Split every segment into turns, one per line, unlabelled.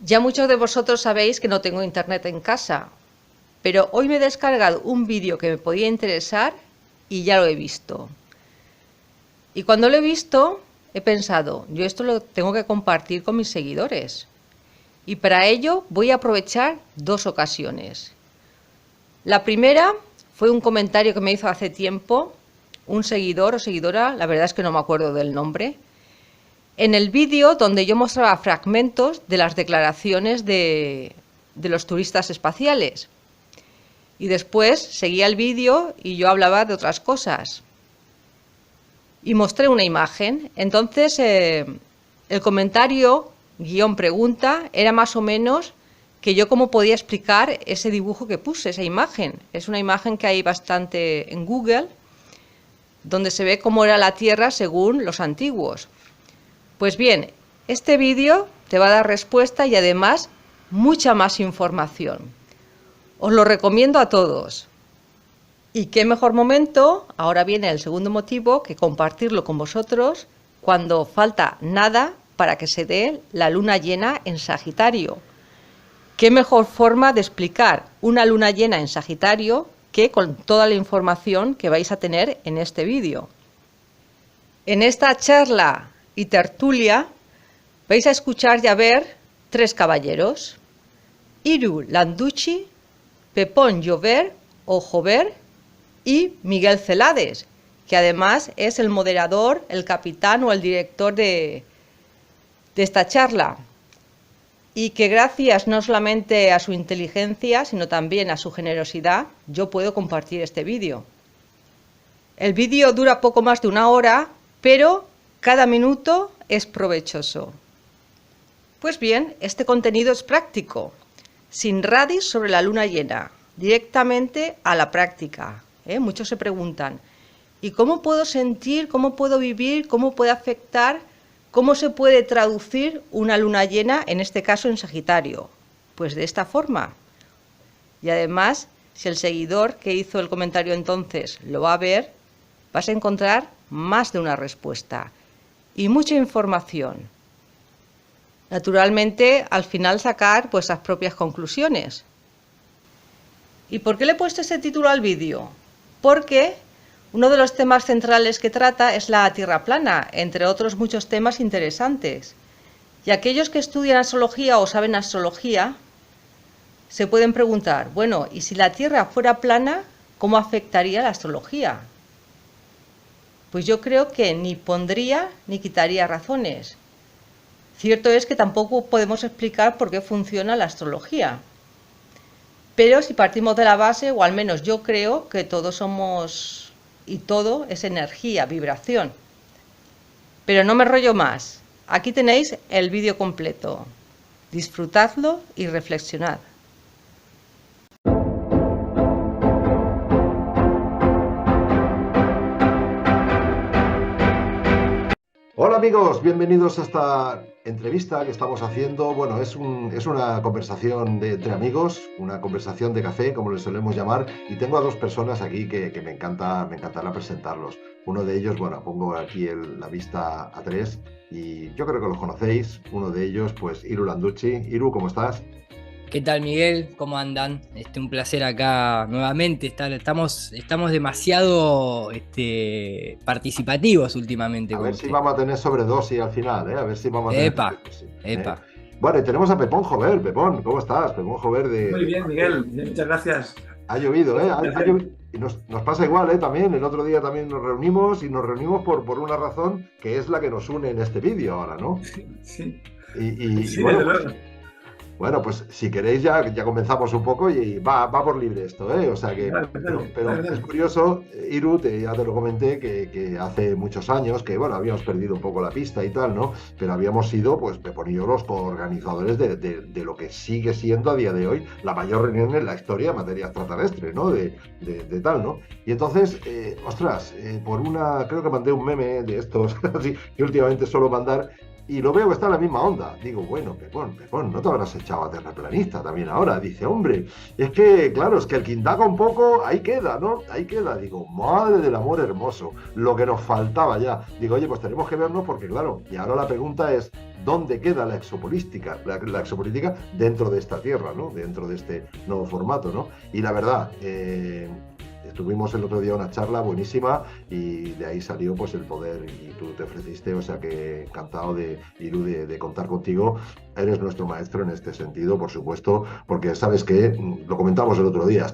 Ya muchos de vosotros sabéis que no tengo internet en casa, pero hoy me he descargado un vídeo que me podía interesar y ya lo he visto. Y cuando lo he visto, he pensado, yo esto lo tengo que compartir con mis seguidores. Y para ello voy a aprovechar dos ocasiones. La primera fue un comentario que me hizo hace tiempo un seguidor o seguidora, la verdad es que no me acuerdo del nombre, en el vídeo donde yo mostraba fragmentos de las declaraciones de los turistas espaciales. Y después seguía el vídeo y yo hablaba de otras cosas. Y mostré una imagen. Entonces, el comentario, guión pregunta, era más o menos que yo cómo podía explicar ese dibujo que puse, esa imagen. Es una imagen que hay bastante en Google, donde se ve cómo era la Tierra según los antiguos. Pues bien, este vídeo te va a dar respuesta y además mucha más información. Os lo recomiendo a todos. Y qué mejor momento, ahora viene el segundo motivo, que compartirlo con vosotros cuando falta nada para que se dé la luna llena en Sagitario. Qué mejor forma de explicar una luna llena en Sagitario que con toda la información que vais a tener en este vídeo. En esta charla y tertulia vais a escuchar y a ver tres caballeros: Hiru Landucci, Pepón Jover o Jover y Miguel Celades, que además es el moderador, el capitán o el director de esta charla, y que gracias no solamente a su inteligencia, sino también a su generosidad, yo puedo compartir este vídeo. El vídeo dura poco más de 1 hora, pero cada minuto es provechoso. Pues bien, este contenido es práctico, sin radis sobre la luna llena, directamente a la práctica. Muchos se preguntan, ¿y cómo puedo sentir, cómo puedo vivir, cómo puede afectar, cómo se puede traducir una luna llena, en este caso en Sagitario? Pues de esta forma. Y además, si el seguidor que hizo el comentario entonces lo va a ver, vas a encontrar más de una respuesta y mucha información. Naturalmente, al final sacar vuestras propias conclusiones. ¿Y por qué le he puesto este título al vídeo? Porque uno de los temas centrales que trata es la Tierra plana, entre otros muchos temas interesantes. Y aquellos que estudian astrología o saben astrología se pueden preguntar, bueno, ¿y si la Tierra fuera plana, cómo afectaría la astrología? Pues yo creo que ni pondría ni quitaría razones. Cierto es que tampoco podemos explicar por qué funciona la astrología. Pero si partimos de la base, o al menos yo creo que todos somos y todo es energía, vibración. Pero no me rollo más. Aquí tenéis el vídeo completo. Disfrutadlo y reflexionad.
Hola amigos, bienvenidos a esta entrevista que estamos haciendo. Bueno, es una conversación entre amigos, una conversación de café, como le solemos llamar, y tengo a dos personas aquí que me encantará presentarlos. Uno de ellos, bueno, pongo aquí la vista a tres y yo creo que los conocéis. Uno de ellos, pues, Hiru Landucci. Hiru, ¿cómo estás?
¿Qué tal, Miguel? ¿Cómo andan? Un placer acá nuevamente estamos demasiado participativos últimamente
A
con
ver si
usted.
vamos a tener sobredosis al final, ¿eh? A ver si vamos a tener
Epa,
sobredosis, ¿eh?
epa.
Bueno, y tenemos a Pepón Jover. Pepón, ¿cómo estás? Pepón Jover
Muy bien, Miguel. Muchas gracias.
Ha llovido, ¿eh?
Un
Ha
placer.
llovido. Y nos pasa igual, ¿eh? También, el otro día también nos reunimos por una razón que es la que nos une en este vídeo ahora, ¿no?
Sí,
Y
sí,
bueno,
desde
pues,
luego.
si queréis ya comenzamos un poco y va por libre esto, ¿eh? O sea que,
Dale,
pero
dale,
es
dale.
curioso, Hiru, ya te lo comenté, que hace muchos años que, bueno, habíamos perdido un poco la pista y tal, ¿no? Pero habíamos sido, pues, Pepón y yo, los coorganizadores de lo que sigue siendo a día de hoy la mayor reunión en la historia de materia extraterrestre, ¿no? De tal, ¿no? Y entonces, ostras, creo que mandé un meme de estos, así, que últimamente suelo mandar, Y lo veo que está en la misma onda. Digo, bueno, Pepón, no te habrás echado a terraplanista también ahora. Dice, hombre, es que, claro, es que el que indaga un poco, ahí queda, ¿no? Ahí queda. Digo, madre del amor hermoso, lo que nos faltaba ya. Digo, oye, pues tenemos que vernos porque, claro, y ahora la pregunta es, ¿dónde queda la exopolítica? La exopolítica dentro de esta tierra, ¿no? Dentro de este nuevo formato, ¿no? Y la verdad, tuvimos el otro día una charla buenísima y de ahí salió pues el poder y tú te ofreciste, o sea que encantado de Iru de contar contigo. Eres nuestro maestro en este sentido, por supuesto, porque sabes que, lo comentamos el otro día,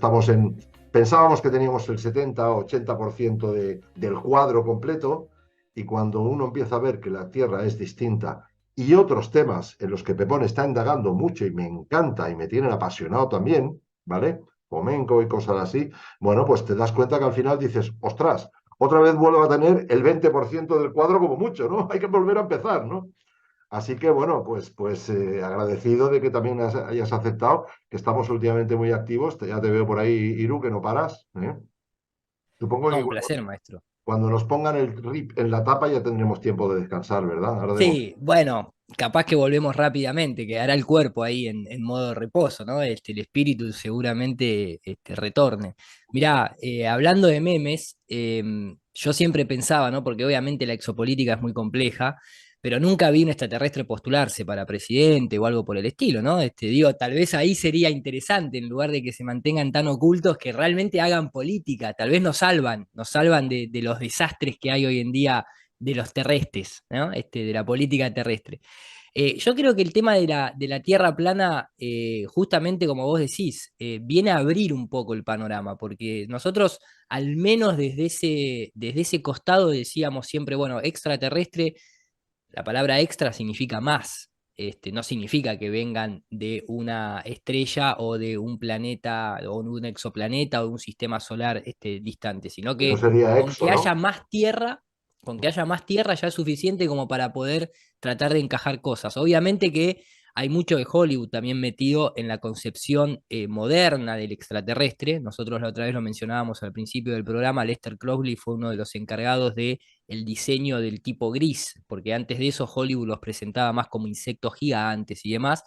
pensábamos que teníamos el 70-80% del cuadro completo y cuando uno empieza a ver que la Tierra es distinta y otros temas en los que Pepón está indagando mucho y me encanta y me tienen apasionado también, ¿vale? Flamenco y cosas así, bueno, pues te das cuenta que al final dices, ostras, otra vez vuelvo a tener el 20% del cuadro como mucho, ¿no? Hay que volver a empezar, ¿no? Así que bueno, pues agradecido de que también hayas aceptado, que estamos últimamente muy activos. Ya te veo por ahí, Iru, que no paras, ¿eh? Supongo
No,
que
un placer, maestro.
cuando nos pongan el RIP en la tapa ya tendremos tiempo de descansar, ¿verdad? Ahora de
Sí, bueno, capaz que volvemos rápidamente, quedará el cuerpo ahí en modo reposo, ¿no? El espíritu seguramente retorne. Mirá, hablando de memes, yo siempre pensaba, ¿no? Porque obviamente la exopolítica es muy compleja, pero nunca vi un extraterrestre postularse para presidente o algo por el estilo, ¿no? Digo, tal vez ahí sería interesante, en lugar de que se mantengan tan ocultos, que realmente hagan política, tal vez nos salvan de los desastres que hay hoy en día de los terrestres, ¿no? De la política terrestre. Yo creo que el tema de la Tierra plana, justamente como vos decís, viene a abrir un poco el panorama, porque nosotros, al menos desde ese costado, decíamos siempre, bueno, extraterrestre, la palabra extra significa más. No significa que vengan de una estrella o de un planeta o un exoplaneta o de un sistema solar distante, sino
eso
que
sería
con
EXO,
que haya
¿no?
más tierra, con que haya más tierra ya es suficiente como para poder tratar de encajar cosas. Obviamente que hay mucho de Hollywood también metido en la concepción moderna del extraterrestre. Nosotros la otra vez lo mencionábamos al principio del programa. Lester Crowley fue uno de los encargados de el diseño del tipo gris, porque antes de eso Hollywood los presentaba más como insectos gigantes y demás.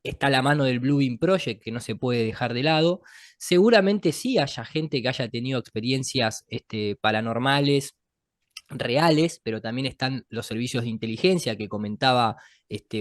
Está la mano del Blue Beam Project, que no se puede dejar de lado. Seguramente sí haya gente que haya tenido experiencias paranormales, reales, pero también están los servicios de inteligencia que comentaba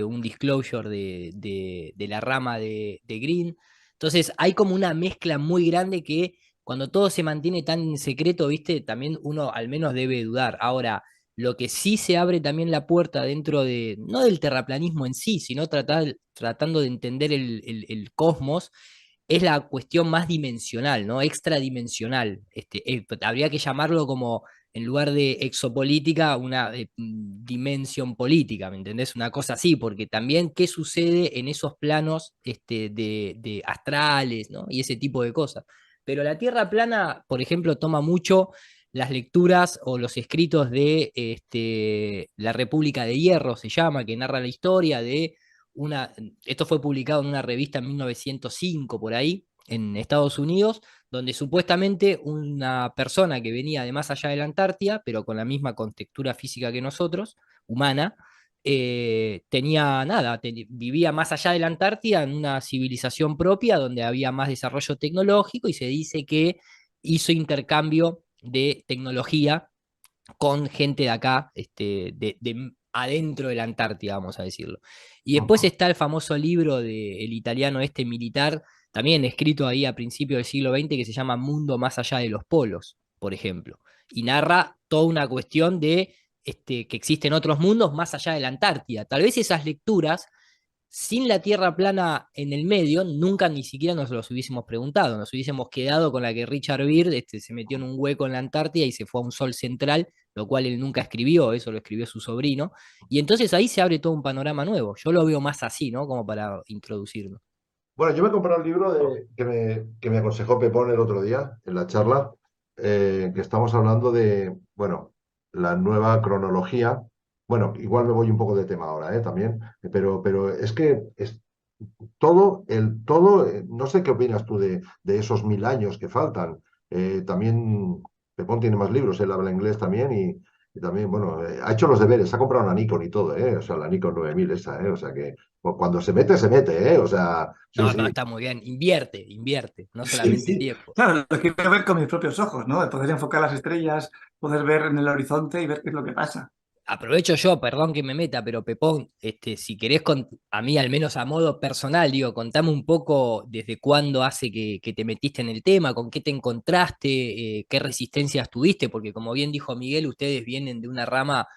un disclosure de la rama de Green. Entonces hay como una mezcla muy grande que cuando todo se mantiene tan en secreto, viste, también uno al menos debe dudar. Ahora, lo que sí se abre también la puerta dentro de, no del terraplanismo en sí, sino tratando de entender el cosmos, es la cuestión más dimensional, ¿no? Extradimensional. Habría que llamarlo como, en lugar de exopolítica, una dimensión política, ¿me entendés? Una cosa así, porque también qué sucede en esos planos de astrales, ¿no? Y ese tipo de cosas. Pero la Tierra plana, por ejemplo, toma mucho las lecturas o los escritos de la República de Hierro, se llama, que narra la historia de esto fue publicado en una revista en 1905 por ahí, en Estados Unidos, donde supuestamente una persona que venía de más allá de la Antártida, pero con la misma contextura física que nosotros, humana, tenía nada, vivía más allá de la Antártida en una civilización propia donde había más desarrollo tecnológico y se dice que hizo intercambio de tecnología con gente de acá, de adentro de la Antártida, vamos a decirlo. Y después
Ujú.
está el famoso libro del italiano militar, también escrito ahí a principios del siglo XX, que se llama Mundo más allá de los polos, por ejemplo. Y narra toda una cuestión de que existen otros mundos más allá de la Antártida. Tal vez esas lecturas sin la Tierra plana en el medio, nunca ni siquiera nos los hubiésemos preguntado, nos hubiésemos quedado con la que Richard Byrd se metió en un hueco en la Antártida y se fue a un sol central, lo cual él nunca escribió, eso lo escribió su sobrino, y entonces ahí se abre todo un panorama nuevo. Yo lo veo más así, ¿no? Como para introducirlo.
Bueno, yo me he comprado el libro que me aconsejó Pepón el otro día en la charla, que estamos hablando de, bueno, la nueva cronología. Bueno, igual me voy un poco de tema ahora, también, pero es que es no sé qué opinas tú de esos 1000 años que faltan. También Pepón tiene más libros, él habla inglés también Y también, bueno, ha hecho los deberes, ha comprado una Nikon y todo, ¿eh? O sea, la Nikon 9000 esa, ¿eh? O sea que pues, cuando se mete, ¿eh? O sea, sí,
No, no,
sí.
está muy bien. Invierte, invierte, no
Sí,
solamente
sí.
tiempo.
Claro, lo quiero ver con mis propios ojos, ¿no? De poder enfocar las estrellas, poder ver en el horizonte y ver qué es lo que pasa.
Aprovecho yo, perdón que me meta, pero Pepón, si querés, a mí al menos a modo personal, digo, contame un poco desde cuándo hace que te metiste en el tema, con qué te encontraste, qué resistencias tuviste, porque como bien dijo Miguel, ustedes vienen de una rama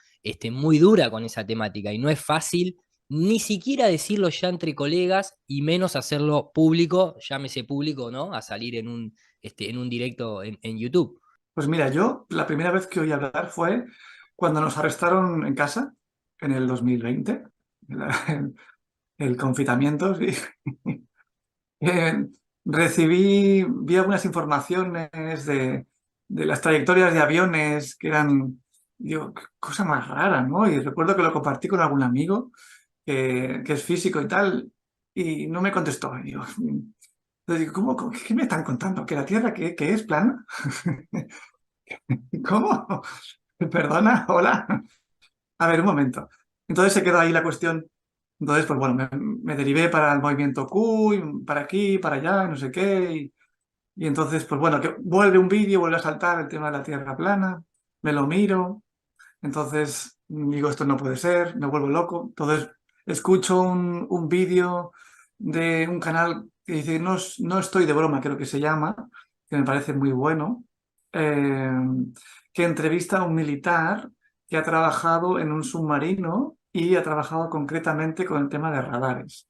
muy dura con esa temática y no es fácil ni siquiera decirlo ya entre colegas y menos hacerlo público, llámese público, ¿no? A salir en un directo en YouTube.
Pues mira, yo la primera vez que oí hablar fue cuando nos arrestaron en casa, en el 2020, el confinamiento, sí. Eh, vi algunas informaciones de las trayectorias de aviones que eran, digo, qué cosa más rara, ¿no? Y recuerdo que lo compartí con algún amigo que es físico y tal, y no me contestó. Y digo, entonces digo, qué me están contando? ¿Que la Tierra qué es plana? ¿Cómo? Perdona, hola. A ver, un momento. Entonces se quedó ahí la cuestión. Entonces, pues bueno, me derivé para el movimiento Q, y para aquí, para allá, y no sé qué. Y entonces, pues bueno, que vuelve un vídeo, vuelve a saltar el tema de la Tierra plana, me lo miro, entonces digo, esto no puede ser, me vuelvo loco. Entonces, escucho un vídeo de un canal que dice, no, no estoy de broma, creo que se llama, que me parece muy bueno, eh, que entrevista a un militar que ha trabajado en un submarino y ha trabajado concretamente con el tema de radares.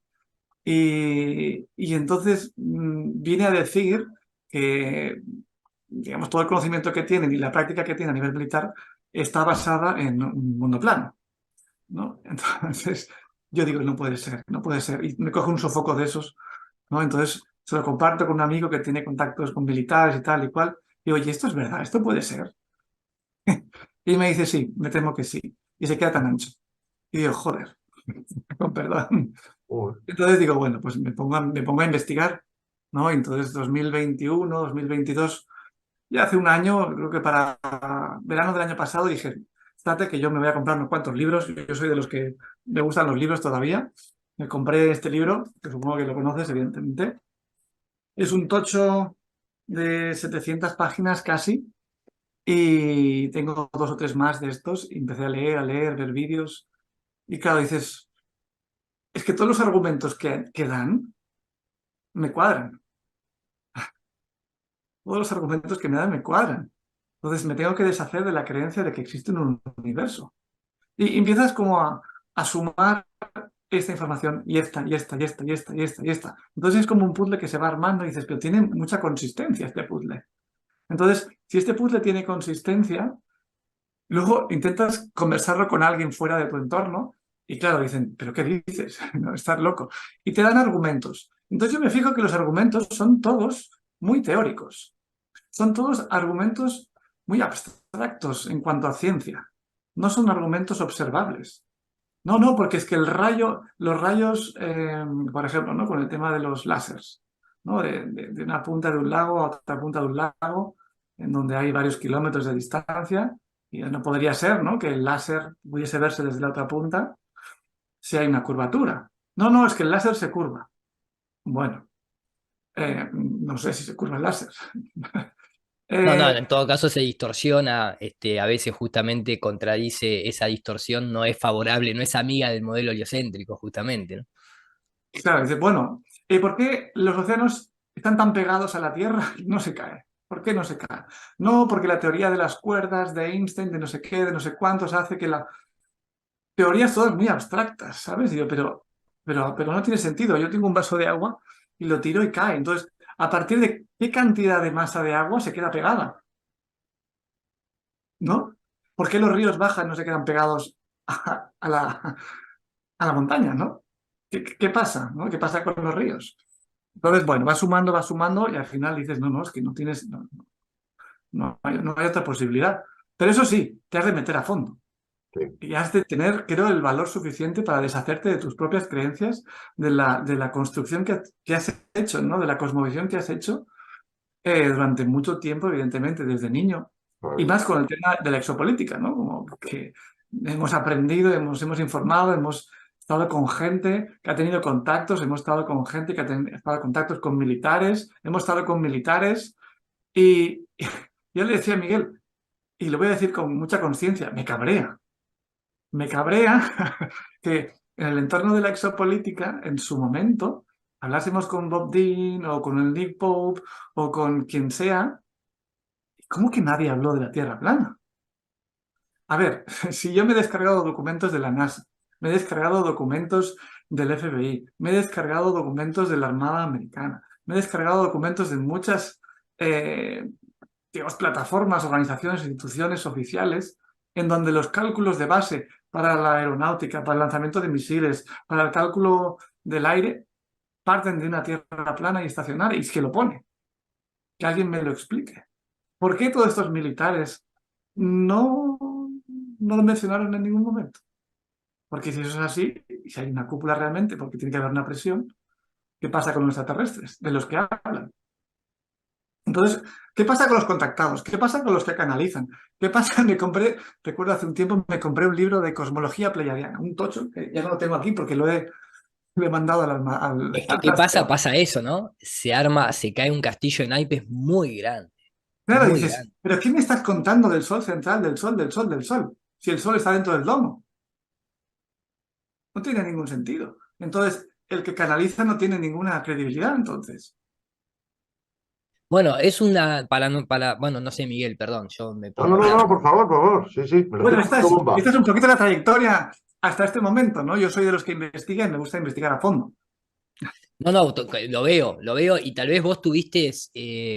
Y entonces viene a decir que, digamos, todo el conocimiento que tienen y la práctica que tienen a nivel militar está basada en un mundo plano, ¿no? Entonces yo digo, no puede ser, no puede ser. Y me coge un sofoco de esos, ¿no? Entonces se lo comparto con un amigo que tiene contactos con militares y tal y cual. Y oye, esto es verdad, esto puede ser. Y me dice, sí, me temo que sí. Y se queda tan ancho. Y digo, joder, con perdón.
Uy,
Entonces digo, bueno, pues me pongo a investigar, ¿no? Entonces 2021, 2022, ya hace un año, creo que para verano del año pasado dije, estate que yo me voy a comprar unos cuantos libros, yo soy de los que me gustan los libros todavía, me compré este libro, que supongo que lo conoces evidentemente, es un tocho de 700 páginas casi, y tengo dos o tres más de estos, y empecé a leer, ver vídeos, y claro, dices, es que todos los argumentos que dan me cuadran. Todos los argumentos que me dan me cuadran. Entonces me tengo que deshacer de la creencia de que existe un universo. Y empiezas como a sumar esta información y esta, y esta, y esta, y esta, y esta, y esta. Entonces es como un puzzle que se va armando y dices, pero tiene mucha consistencia este puzzle. Entonces, si este puzzle tiene consistencia, luego intentas conversarlo con alguien fuera de tu entorno y claro, dicen, ¿pero qué dices? No, estás loco. Y te dan argumentos. Entonces yo me fijo que los argumentos son todos muy teóricos. Son todos argumentos muy abstractos en cuanto a ciencia. No son argumentos observables. No, no, porque es que los rayos, por ejemplo, ¿no? Con el tema de los láseres, ¿no? De una punta de un lago a otra punta de un lago, en donde hay varios kilómetros de distancia, y no podría ser, ¿no? Que el láser pudiese verse desde la otra punta si hay una curvatura. No, no, es que el láser se curva. Bueno, no sé si se curva el láser.
No, no,
Eh,
en todo caso se distorsiona, a veces justamente contradice esa distorsión, no es favorable, no es amiga del modelo heliocéntrico, justamente, ¿no?
Claro, dice, bueno, ¿y por qué los océanos están tan pegados a la Tierra y no se caen? ¿Por qué no se caen? No, porque la teoría de las cuerdas de Einstein, de no sé qué, de no sé cuántos, hace que la... Teorías todas muy abstractas, ¿sabes? Y yo, pero no tiene sentido. Yo tengo un vaso de agua y lo tiro y cae. Entonces, ¿a partir de qué cantidad de masa de agua se queda pegada? ¿No? ¿Por qué los ríos bajan y no se quedan pegados a la montaña, ¿no? ¿Qué pasa? ¿No? ¿Qué pasa con los ríos? Entonces, bueno, va sumando y al final dices, no, no, es que no tienes, no hay otra posibilidad. Pero eso sí, te has de meter a fondo
sí.
y has de tener, creo, el valor suficiente para deshacerte de tus propias creencias, de la construcción que has hecho, ¿no? De la cosmovisión que has hecho durante mucho tiempo, evidentemente, desde niño. Y más con el tema de la exopolítica, ¿no? Como que hemos aprendido, hemos informado, hemos estado con gente que ha tenido contactos, hemos estado con gente que ha estado en contactos con militares, hemos estado con militares y yo le decía a Miguel, y lo voy a decir con mucha conciencia, me cabrea que en el entorno de la exopolítica, en su momento, hablásemos con Bob Dean o con el Nick Pope o con quien sea, ¿cómo que nadie habló de la Tierra plana? A ver, si yo me he descargado documentos de la NASA, me he descargado documentos del FBI, me he descargado documentos de la Armada Americana, me he descargado documentos de muchas, eh, digamos, plataformas, organizaciones, instituciones oficiales, en donde los cálculos de base para la aeronáutica, para el lanzamiento de misiles, para el cálculo del aire, parten de una Tierra plana y estacionaria, y es que lo pone. Que alguien me lo explique. ¿Por qué todos estos militares no, no lo mencionaron en ningún momento? Porque si eso es así, y si hay una cúpula realmente, porque tiene que haber una presión, ¿qué pasa con los extraterrestres? De los que hablan. Entonces, ¿qué pasa con los contactados? ¿Qué pasa con los que canalizan? ¿Qué pasa? Recuerdo hace un tiempo, me compré un libro de cosmología pleiadiana, un tocho, que ya no lo tengo aquí porque lo he mandado
Es que, ¿qué pasa? Pasa eso, ¿no? Se cae un castillo de naipes
Claro,
muy
dices,
grande.
¿pero qué me estás contando del Sol central, del Sol, del Sol, del Sol? Si el Sol está dentro del domo. No tiene ningún sentido. Entonces, el que canaliza no tiene ninguna credibilidad, entonces.
Bueno, es una, bueno, no sé, Miguel, perdón, yo me
No,
pongo
no,
a
no,
hablar.
no, por favor, por favor. Sí, sí, me lo estoy
Bueno,
pasando bomba.
esta es un poquito la trayectoria hasta este momento, ¿no? Yo soy de los que investigan y me gusta investigar a fondo.
No, no, lo veo, y tal vez vos tuviste,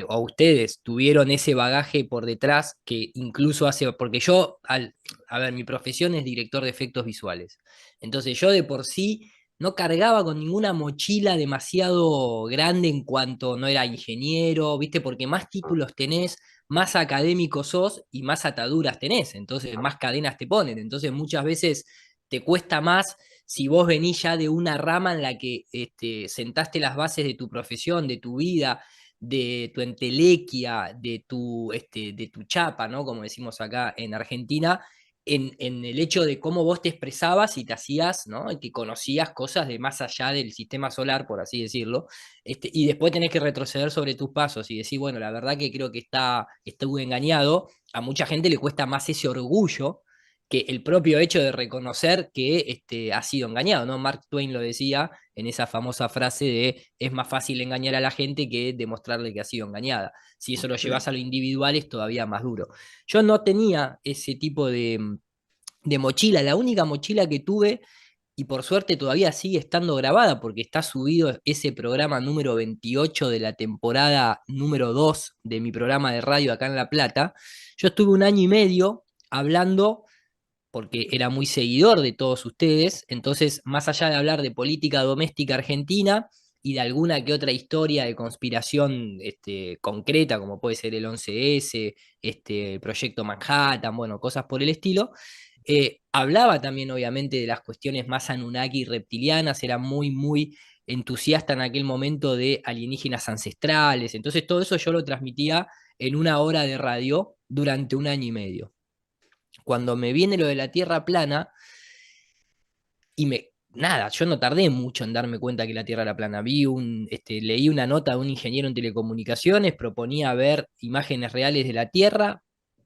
o ustedes tuvieron ese bagaje por detrás que incluso hace, porque a ver, mi profesión es director de efectos visuales. Entonces yo de por sí no cargaba con ninguna mochila demasiado grande en cuanto no era ingeniero, ¿viste? Porque más títulos tenés, más académico sos y más ataduras tenés, entonces más cadenas te ponen. Entonces muchas veces te cuesta más si vos venís ya de una rama en la que sentaste las bases de tu profesión, de tu vida, de tu entelequia, de tu chapa, ¿no? Como decimos acá en Argentina, en el hecho de cómo vos te expresabas y te hacías, ¿no? Y que conocías cosas de más allá del sistema solar, por así decirlo, y después tenés que retroceder sobre tus pasos y decir, bueno, la verdad que creo que estuve engañado. A mucha gente le cuesta más ese orgullo que el propio hecho de reconocer que ha sido engañado, ¿no? Mark Twain lo decía en esa famosa frase de es más fácil engañar a la gente que demostrarle que ha sido engañada. Si eso lo
Sí.
llevas a lo individual es todavía más duro. Yo no tenía ese tipo de mochila, la única mochila que tuve, y por suerte todavía sigue estando grabada porque está subido ese programa número 28 de la temporada número 2 de mi programa de radio acá en La Plata. Yo estuve un año y medio hablando porque era muy seguidor de todos ustedes, entonces más allá de hablar de política doméstica argentina y de alguna que otra historia de conspiración concreta, como puede ser el 11S, el Proyecto Manhattan, bueno, cosas por el estilo, hablaba también obviamente de las cuestiones más Anunnaki y reptilianas, era muy entusiasta en aquel momento de alienígenas ancestrales, entonces todo eso yo lo transmitía en una hora de radio durante un año y medio. Cuando me viene lo de la Tierra plana, nada, yo no tardé mucho en darme cuenta que la Tierra era plana. Leí una nota de un ingeniero en telecomunicaciones, proponía ver imágenes reales de la Tierra.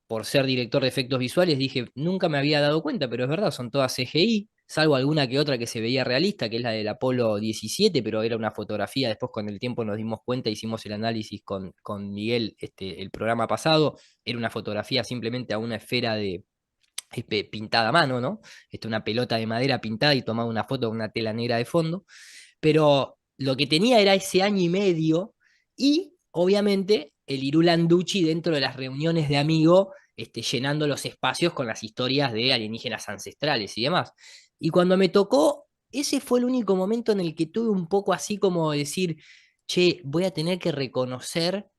Por ser director de efectos visuales, dije, nunca me había dado cuenta, pero es verdad, son todas CGI, salvo alguna que otra que se veía realista, que es la del Apolo 17, pero era una fotografía. Después, con el tiempo, nos dimos cuenta, hicimos el análisis con Miguel, el programa pasado, era una fotografía simplemente a una esfera pintada a mano, ¿no? Una pelota de madera pintada y tomaba una foto con una tela negra de fondo. Pero lo que tenía era ese año y medio y, obviamente, el Irulanducci dentro de las reuniones de amigos, llenando los espacios con las historias de alienígenas ancestrales y demás. Y cuando me tocó, ese fue el único momento en el que tuve un poco así como decir, che, voy a tener que reconocer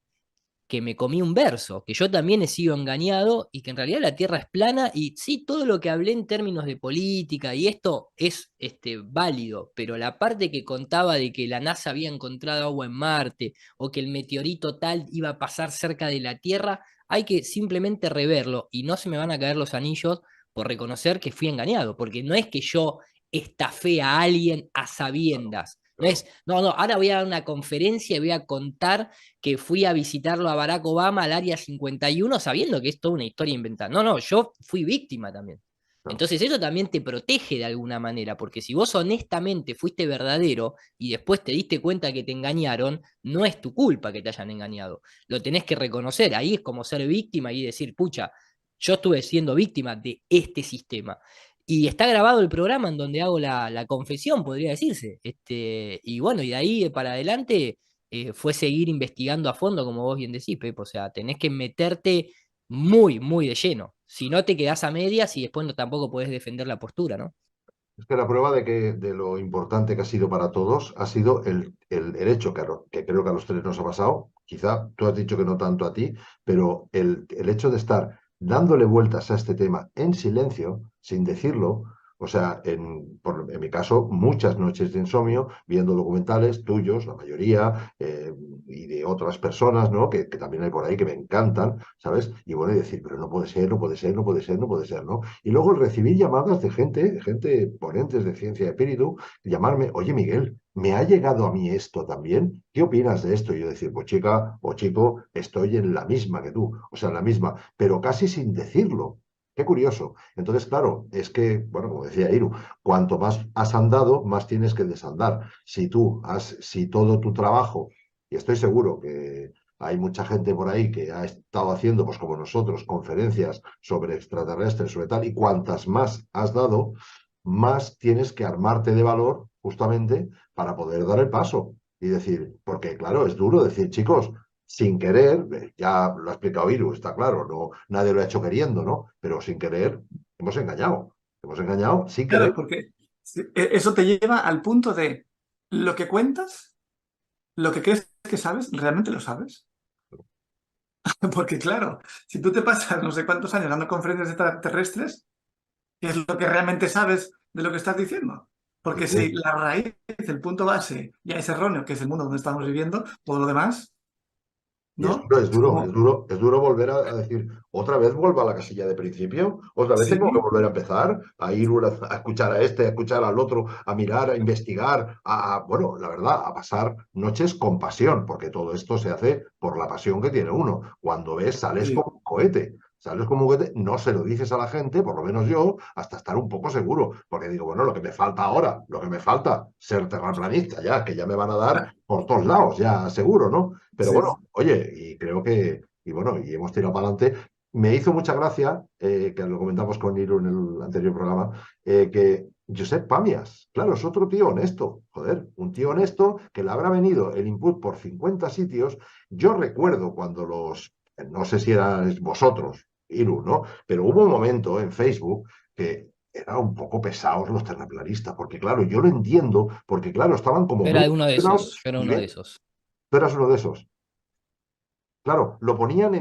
que me comí un verso, que yo también he sido engañado y que en realidad la Tierra es plana y sí, todo lo que hablé en términos de política y esto es válido, pero la parte que contaba de que la NASA había encontrado agua en Marte o que el meteorito tal iba a pasar cerca de la Tierra, hay que simplemente reverlo y no se me van a caer los anillos por reconocer que fui engañado, porque no es que yo estafé a alguien a sabiendas. No
Claro.
es, no, no, ahora voy a dar una conferencia y voy a contar que fui a visitarlo a Barack Obama al Área 51 sabiendo que es toda una historia inventada. No, no, yo fui víctima también.
Claro.
Entonces eso también te protege de alguna manera, porque si vos honestamente fuiste verdadero y después te diste cuenta que te engañaron, no es tu culpa que te hayan engañado. Lo tenés que reconocer. Ahí es como ser víctima y decir, pucha, yo estuve siendo víctima de este sistema. Y está grabado el programa en donde hago la confesión, podría decirse. Y bueno, y de ahí para adelante fue seguir investigando a fondo, como vos bien decís, Pepe. O sea, tenés que meterte muy, muy de lleno. Si no te quedás a medias y después no, tampoco podés defender la postura, ¿no?
Es que la prueba de lo importante que ha sido para todos ha sido el hecho que creo que a los tres nos ha pasado. Quizá tú has dicho que no tanto a ti, pero el hecho de estar dándole vueltas a este tema en silencio, sin decirlo, o sea, en mi caso, muchas noches de insomnio, viendo documentales tuyos, la mayoría, y de otras personas, ¿no? Que también hay por ahí que me encantan, ¿sabes? Y bueno, y decir, pero no puede ser, no puede ser, no puede ser, no puede ser, ¿no? Y luego recibir llamadas de gente, ponentes de ciencia de espíritu, llamarme, oye Miguel, ¿me ha llegado a mí esto también? ¿Qué opinas de esto? Y yo decir, pues chica o chico, estoy en la misma que tú, o sea, en la misma, pero casi sin decirlo. Qué curioso. Entonces, claro, es que, bueno, como decía Iru, cuanto más has andado, más tienes que desandar. Si todo tu trabajo, y estoy seguro que hay mucha gente por ahí que ha estado haciendo, pues como nosotros, conferencias sobre extraterrestres, sobre tal, y cuantas más has dado, más tienes que armarte de valor justamente para poder dar el paso y decir, porque claro, es duro decir, chicos, sin querer, ya lo ha explicado Iru, está claro, no, nadie lo ha hecho queriendo, ¿no? Pero sin querer hemos engañado sin
Claro,
querer.
porque eso te lleva al punto de lo que cuentas, lo que crees que sabes, ¿realmente lo sabes? Porque claro, si tú te pasas no sé cuántos años dando conferencias extraterrestres, ¿qué es lo que realmente sabes de lo que estás diciendo? Porque si la raíz, el punto base ya es erróneo, que es el mundo donde estamos viviendo, todo lo demás,
Y es
¿no?
duro, es
Es
duro, es
como,
duro, es duro volver a decir, otra vez vuelvo a la casilla de principio, otra vez tengo que
sí,
volver a empezar, a ir a escuchar a este, a escuchar al otro, a mirar, a investigar, bueno, la verdad, a pasar noches con pasión, porque todo esto se hace por la pasión que tiene uno. Cuando ves,
sí,
sales como un cohete, no se lo dices a la gente, por lo menos yo, hasta estar un poco seguro, porque digo, bueno, lo que me falta ahora, lo que me falta, ser terraplanista, ya, que ya me van a dar
ah,
por todos lados, ya seguro, ¿no? Pero
sí,
bueno, oye, y creo que, y bueno, y hemos tirado para adelante. Me hizo mucha gracia, que lo comentamos con Iru en el anterior programa, que Josep Pamias, claro, es otro tío honesto, joder, un tío honesto que le habrá venido el input por 50 sitios. Yo recuerdo cuando no sé si erais vosotros, Iru, ¿no? Pero hubo un momento en Facebook que eran un poco pesados los terraplanistas, porque claro, yo lo entiendo, porque claro, estaban como
Yo
muy
era uno de
emocionados
esos, yo era
y
uno de
ven,
esos.
tú eras uno de esos. Claro, lo ponían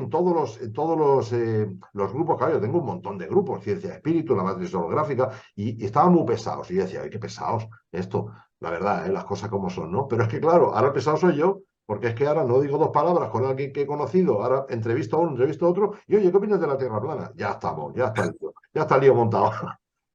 los grupos, claro, yo tengo un montón de grupos, Ciencia de Espíritu, la Matriz Holográfica, y estaban muy pesados. Y yo decía, ay, qué pesados esto, la verdad, las cosas como son, ¿no? Pero es que, claro, ahora el pesado soy yo, porque es que ahora no digo dos palabras con alguien que he conocido, ahora entrevisto a uno, entrevisto a otro, y oye, ¿qué opinas de la Tierra plana? Ya estamos, ya está el lío montado.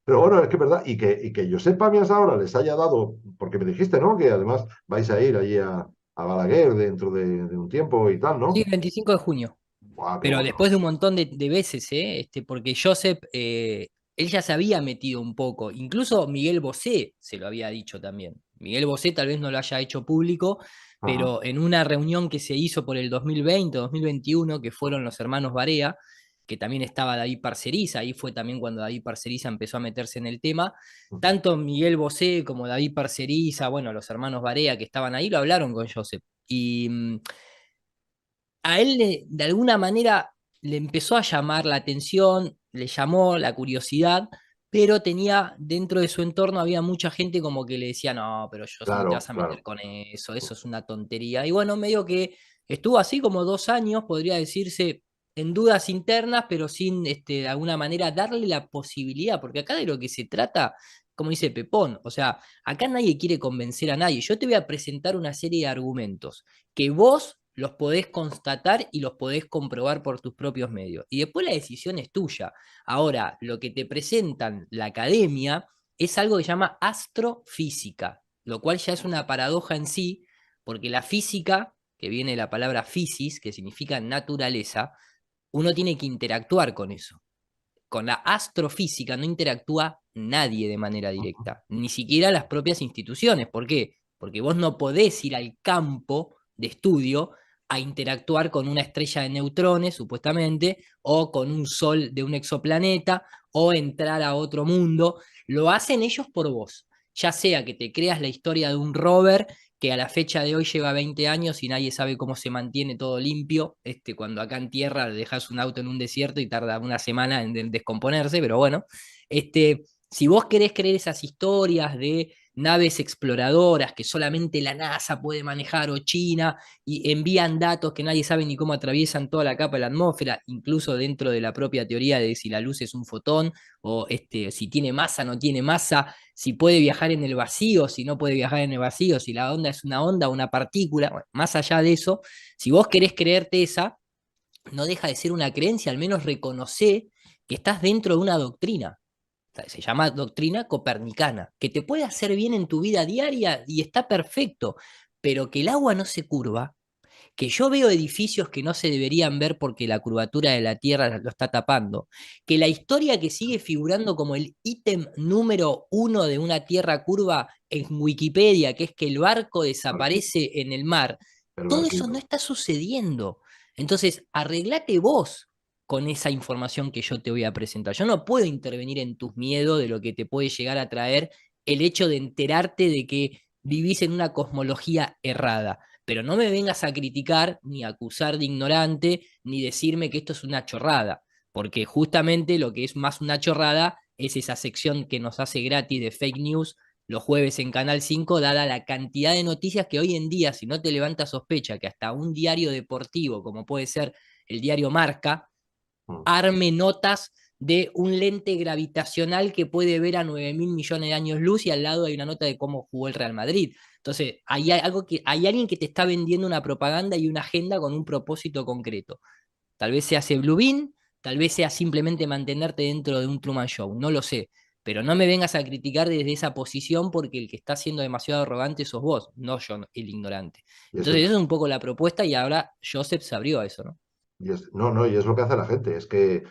Pero bueno, es que es verdad, y que Josep Pamias ahora les haya dado, porque me dijiste, ¿no? Que además vais a ir allí a Balaguer dentro de un tiempo y tal,
Sí,
¿no?
25 de junio.
Guau, qué
Pero
bueno.
después de un montón de veces, ¿eh? Porque Joseph, él ya se había metido un poco. Incluso Miguel Bosé se lo había dicho también. Miguel Bosé tal vez no lo haya hecho público,
Ajá.
pero en una reunión que se hizo por el 2020, 2021, que fueron los hermanos Barea, que también estaba David Parceriza, ahí fue también cuando David Parceriza empezó a meterse en el tema.
Ujú.
Tanto Miguel Bosé como David Parceriza, bueno, los hermanos Barea que estaban ahí, lo hablaron con Joseph. Y a él de alguna manera le empezó a llamar la atención, le llamó la curiosidad, pero tenía dentro de su entorno había mucha gente como que le decía, no, pero yo no te
Claro,
vas a meter
claro.
con eso es una tontería. Y bueno, medio que Estuvo así como 2 años, podría decirse, en dudas internas, pero sin de alguna manera darle la posibilidad, porque acá de lo que se trata, como dice Pepón, o sea, acá nadie quiere convencer a nadie. Yo te voy a presentar una serie de argumentos que vos los podés constatar y los podés comprobar por tus propios medios. Y después la decisión es tuya. Ahora, lo que te presentan la academia es algo que se llama astrofísica, lo cual ya es una paradoja en sí, porque la física, que viene de la palabra physis, que significa naturaleza, uno tiene que interactuar con eso. Con la astrofísica no interactúa nadie de manera directa, ni siquiera las propias instituciones. ¿Por qué? Porque vos no podés ir al campo de estudio a interactuar con una estrella de neutrones, supuestamente, o con un sol de un exoplaneta, o entrar a otro mundo. Lo hacen ellos por vos. Ya sea que te creas la historia de un rover que a la fecha de hoy lleva 20 años y nadie sabe cómo se mantiene todo limpio, cuando acá en tierra dejas un auto en un desierto y tarda una semana en descomponerse, pero bueno, si vos querés creer esas historias de naves exploradoras que solamente la NASA puede manejar o China y envían datos que nadie sabe ni cómo atraviesan toda la capa de la atmósfera, incluso dentro de la propia teoría de si la luz es un fotón o si tiene masa, no tiene masa, si puede viajar en el vacío, si no puede viajar en el vacío, si la onda es una onda o una partícula, bueno, más allá de eso, si vos querés creerte esa, no deja de ser una creencia, al menos reconoce que estás dentro de una doctrina. Se llama doctrina copernicana, que te puede hacer bien en tu vida diaria y está perfecto, pero que el agua no se curva, que yo veo edificios que no se deberían ver porque la curvatura de la Tierra lo está tapando, que la historia que sigue figurando como el ítem número uno de una Tierra curva en Wikipedia, que es que el barco desaparece en el mar,
El
todo eso no
barquito.
está sucediendo. Entonces, arreglate vos con esa información que yo te voy a presentar. Yo no puedo intervenir en tus miedos de lo que te puede llegar a traer el hecho de enterarte de que vivís en una cosmología errada, pero no me vengas a criticar, ni a acusar de ignorante, ni decirme que esto es una chorrada, porque justamente lo que es más una chorrada es esa sección que nos hace gratis de fake news los jueves en Canal 5, dada la cantidad de noticias que hoy en día, si no te levanta sospecha que hasta un diario deportivo, como puede ser el diario Marca,
Mm.
arme notas de un lente gravitacional que puede ver a 9.000 millones de años luz y al lado hay una nota de cómo jugó el Real Madrid. Entonces, hay alguien que te está vendiendo una propaganda y una agenda con un propósito concreto. Tal vez sea ese Blue Bean, tal vez sea simplemente mantenerte dentro de un Truman Show, no lo sé. Pero no me vengas a criticar desde esa posición porque el que está siendo demasiado arrogante sos vos, no yo, el ignorante.
Y es,
Entonces, esa es un poco la propuesta y ahora Joseph se abrió a eso, ¿no?
no, no, y es lo que hace la gente. Es que,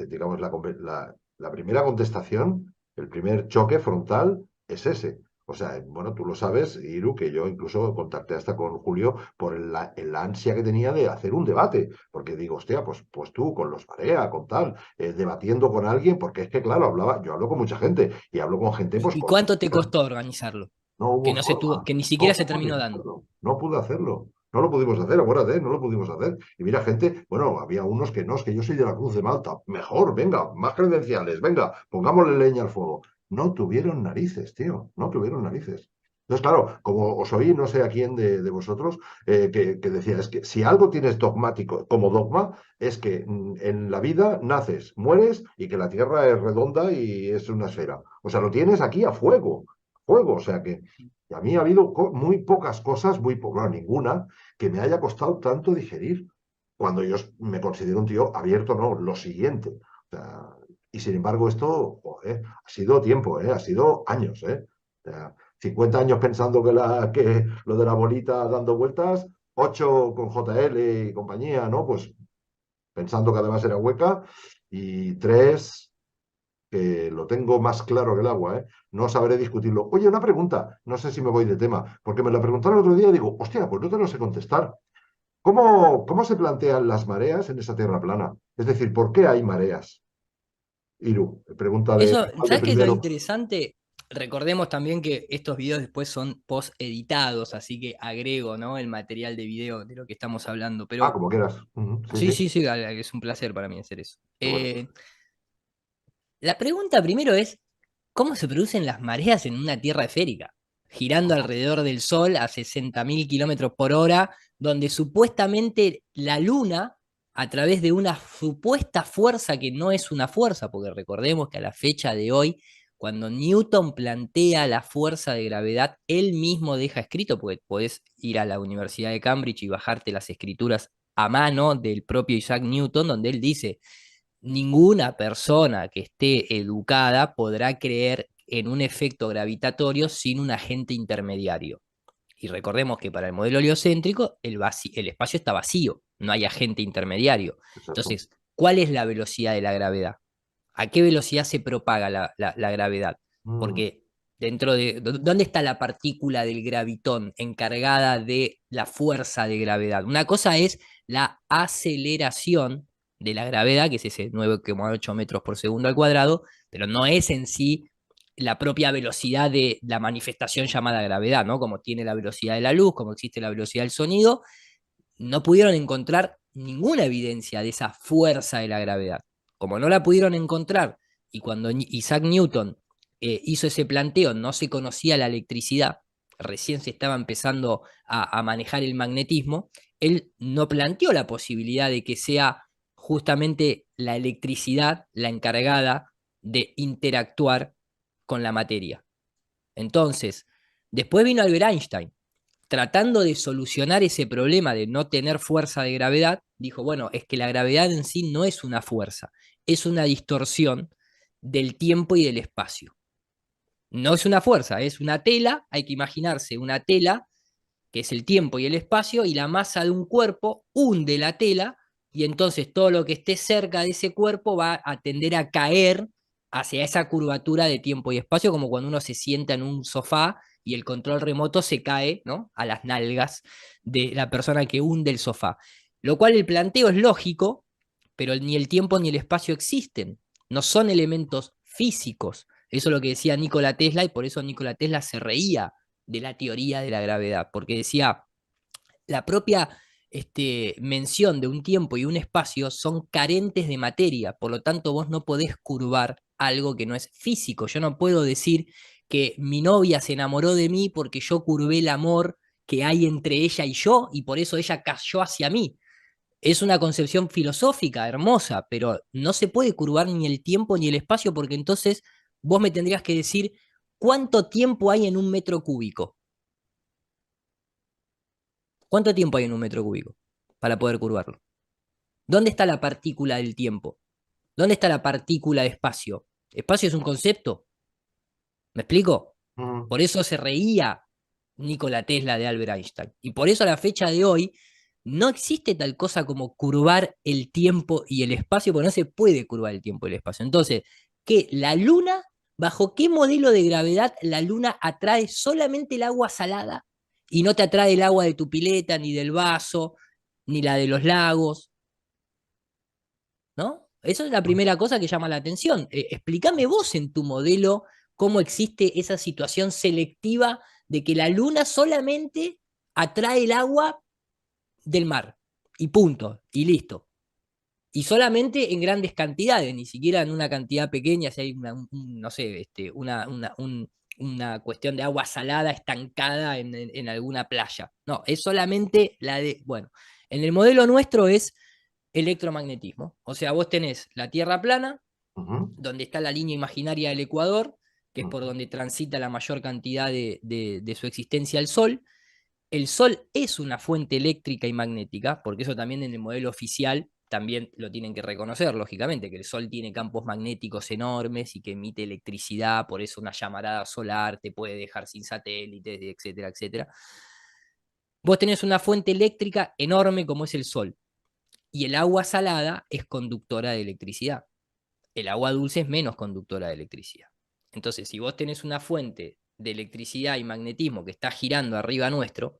digamos, la primera contestación, el primer choque frontal es ese. O sea, bueno, tú lo sabes, Iru, que yo incluso contacté hasta con Julio por la ansia que tenía de hacer un debate. Porque digo, hostia, pues tú con los Marea, con tal, debatiendo con alguien, porque es que, claro, yo hablo con mucha gente y hablo con gente, pues
¿Y
con...
cuánto te costó organizarlo?
No
Que
hubo
no se tuvo,
forma,
que ni
no
siquiera se
pude
terminó dando.
hacerlo, no pude hacerlo. No lo pudimos hacer, acuérdate, no lo pudimos hacer. Y mira, gente, bueno, había unos que no, es que yo soy de la Cruz de Malta. Mejor, venga, más credenciales, venga, pongámosle leña al fuego. No tuvieron narices, tío, no tuvieron narices. Entonces, claro, como os oí, no sé a quién de vosotros, que decía, es que si algo tienes dogmático como dogma, es que en la vida naces, mueres y que la Tierra es redonda y es una esfera. O sea, lo tienes aquí a fuego, juego. O sea que a mí ha habido muy pocas cosas, bueno, ninguna, que me haya costado tanto digerir. Cuando yo me considero un tío abierto, no, lo siguiente. O sea, y sin embargo, esto, joder, ha sido tiempo, ha sido años. O sea, 50 años pensando que lo de la bolita dando vueltas, 8 con JL y compañía, ¿no? Pues pensando que además era hueca, y 3 que lo tengo más claro que el agua, ¿eh? No sabré discutirlo. Oye, una pregunta, no sé si me voy de tema, porque me la preguntaron el otro día y digo, hostia, pues no te lo sé contestar. ¿Cómo se plantean las mareas en esa tierra plana? Es decir, ¿por qué hay mareas? Iru, pregunta de
Eso,
¿cuál de
¿sabes qué es lo
primero?
interesante? Recordemos también que estos videos después son post editados, así que agrego, ¿no? El material de video de lo que estamos hablando.
Ah,
Pero
como quieras. Ujú, sí,
sí,
sí,
sí, sí, es un placer para mí hacer eso.
qué bueno.
La pregunta primero es, ¿cómo se producen las mareas en una tierra esférica? girando alrededor del Sol a 60.000 kilómetros por hora, donde supuestamente la Luna, a través de una supuesta fuerza que no es una fuerza, porque recordemos que a la fecha de hoy, cuando Newton plantea la fuerza de gravedad, él mismo deja escrito, porque podés ir a la Universidad de Cambridge y bajarte las escrituras a mano del propio Isaac Newton, donde él dice, ninguna persona que esté educada podrá creer en un efecto gravitatorio sin un agente intermediario. Y recordemos que para el modelo heliocéntrico el espacio está vacío, no hay agente intermediario.
Exacto.
Entonces, ¿cuál es la velocidad de la gravedad? ¿A qué velocidad se propaga la gravedad?
Mm,
Porque dentro de... ¿Dónde está la partícula del gravitón encargada de la fuerza de gravedad? Una cosa es la aceleración de la gravedad, que es ese 9,8 metros por segundo al cuadrado, pero no es en sí la propia velocidad de la manifestación llamada gravedad, ¿no? Como tiene la velocidad de la luz, como existe la velocidad del sonido, no pudieron encontrar ninguna evidencia de esa fuerza de la gravedad. Como no la pudieron encontrar, y cuando Isaac Newton hizo ese planteo, no se conocía la electricidad, recién se estaba empezando a manejar el magnetismo, él no planteó la posibilidad de que sea justamente la electricidad la encargada de interactuar con la materia. Entonces, después vino Albert Einstein, tratando de solucionar ese problema de no tener fuerza de gravedad, dijo, bueno, es que la gravedad en sí no es una fuerza, es una distorsión del tiempo y del espacio. No es una fuerza, es una tela, hay que imaginarse una tela, que es el tiempo y el espacio, y la masa de un cuerpo hunde la tela, y entonces todo lo que esté cerca de ese cuerpo va a tender a caer hacia esa curvatura de tiempo y espacio, como cuando uno se sienta en un sofá y el control remoto se cae, ¿no?, a las nalgas de la persona que hunde el sofá. Lo cual el planteo es lógico, pero ni el tiempo ni el espacio existen, no son elementos físicos. Eso es lo que decía Nikola Tesla, y por eso Nikola Tesla se reía de la teoría de la gravedad, porque decía, la propia mención de un tiempo y un espacio son carentes de materia, por lo tanto vos no podés curvar algo que no es físico. Yo no puedo decir que mi novia se enamoró de mí porque yo curvé el amor que hay entre ella y yo, y por eso ella cayó hacia mí. Es una concepción filosófica hermosa, pero no se puede curvar ni el tiempo ni el espacio, porque entonces vos me tendrías que decir cuánto tiempo hay en un metro cúbico. ¿Cuánto tiempo hay en un metro cúbico para poder curvarlo? ¿Dónde está la partícula del tiempo? ¿Dónde está la partícula de espacio? ¿Espacio es un concepto? ¿Me explico?
mm.
Por eso se reía Nikola Tesla de Albert Einstein. Y por eso a la fecha de hoy no existe tal cosa como curvar el tiempo y el espacio, porque no se puede curvar el tiempo y el espacio. Entonces, ¿qué? ¿La Luna? ¿Bajo qué modelo de gravedad la Luna atrae solamente el agua salada y no te atrae el agua de tu pileta, ni del vaso, ni la de los lagos? ¿No? Eso es la primera cosa que llama la atención. Explícame vos en tu modelo cómo existe esa situación selectiva de que la Luna solamente atrae el agua del mar. Y punto. Y listo. Y solamente en grandes cantidades, ni siquiera en una cantidad pequeña, si hay no sé, una cuestión de agua salada estancada en alguna playa. No, es solamente la de, bueno, en el modelo nuestro es electromagnetismo. O sea, vos tenés la Tierra plana,
Ujú,
donde está la línea imaginaria del Ecuador, que es por
ujú.
donde transita la mayor cantidad de su existencia el Sol. El Sol es una fuente eléctrica y magnética, porque eso también en el modelo oficial también lo tienen que reconocer, lógicamente, que el Sol tiene campos magnéticos enormes y que emite electricidad, por eso una llamarada solar te puede dejar sin satélites, etcétera, etcétera. Vos tenés una fuente eléctrica enorme como es el Sol, y el agua salada es conductora de electricidad. El agua dulce es menos conductora de electricidad. Entonces, si vos tenés una fuente de electricidad y magnetismo que está girando arriba nuestro,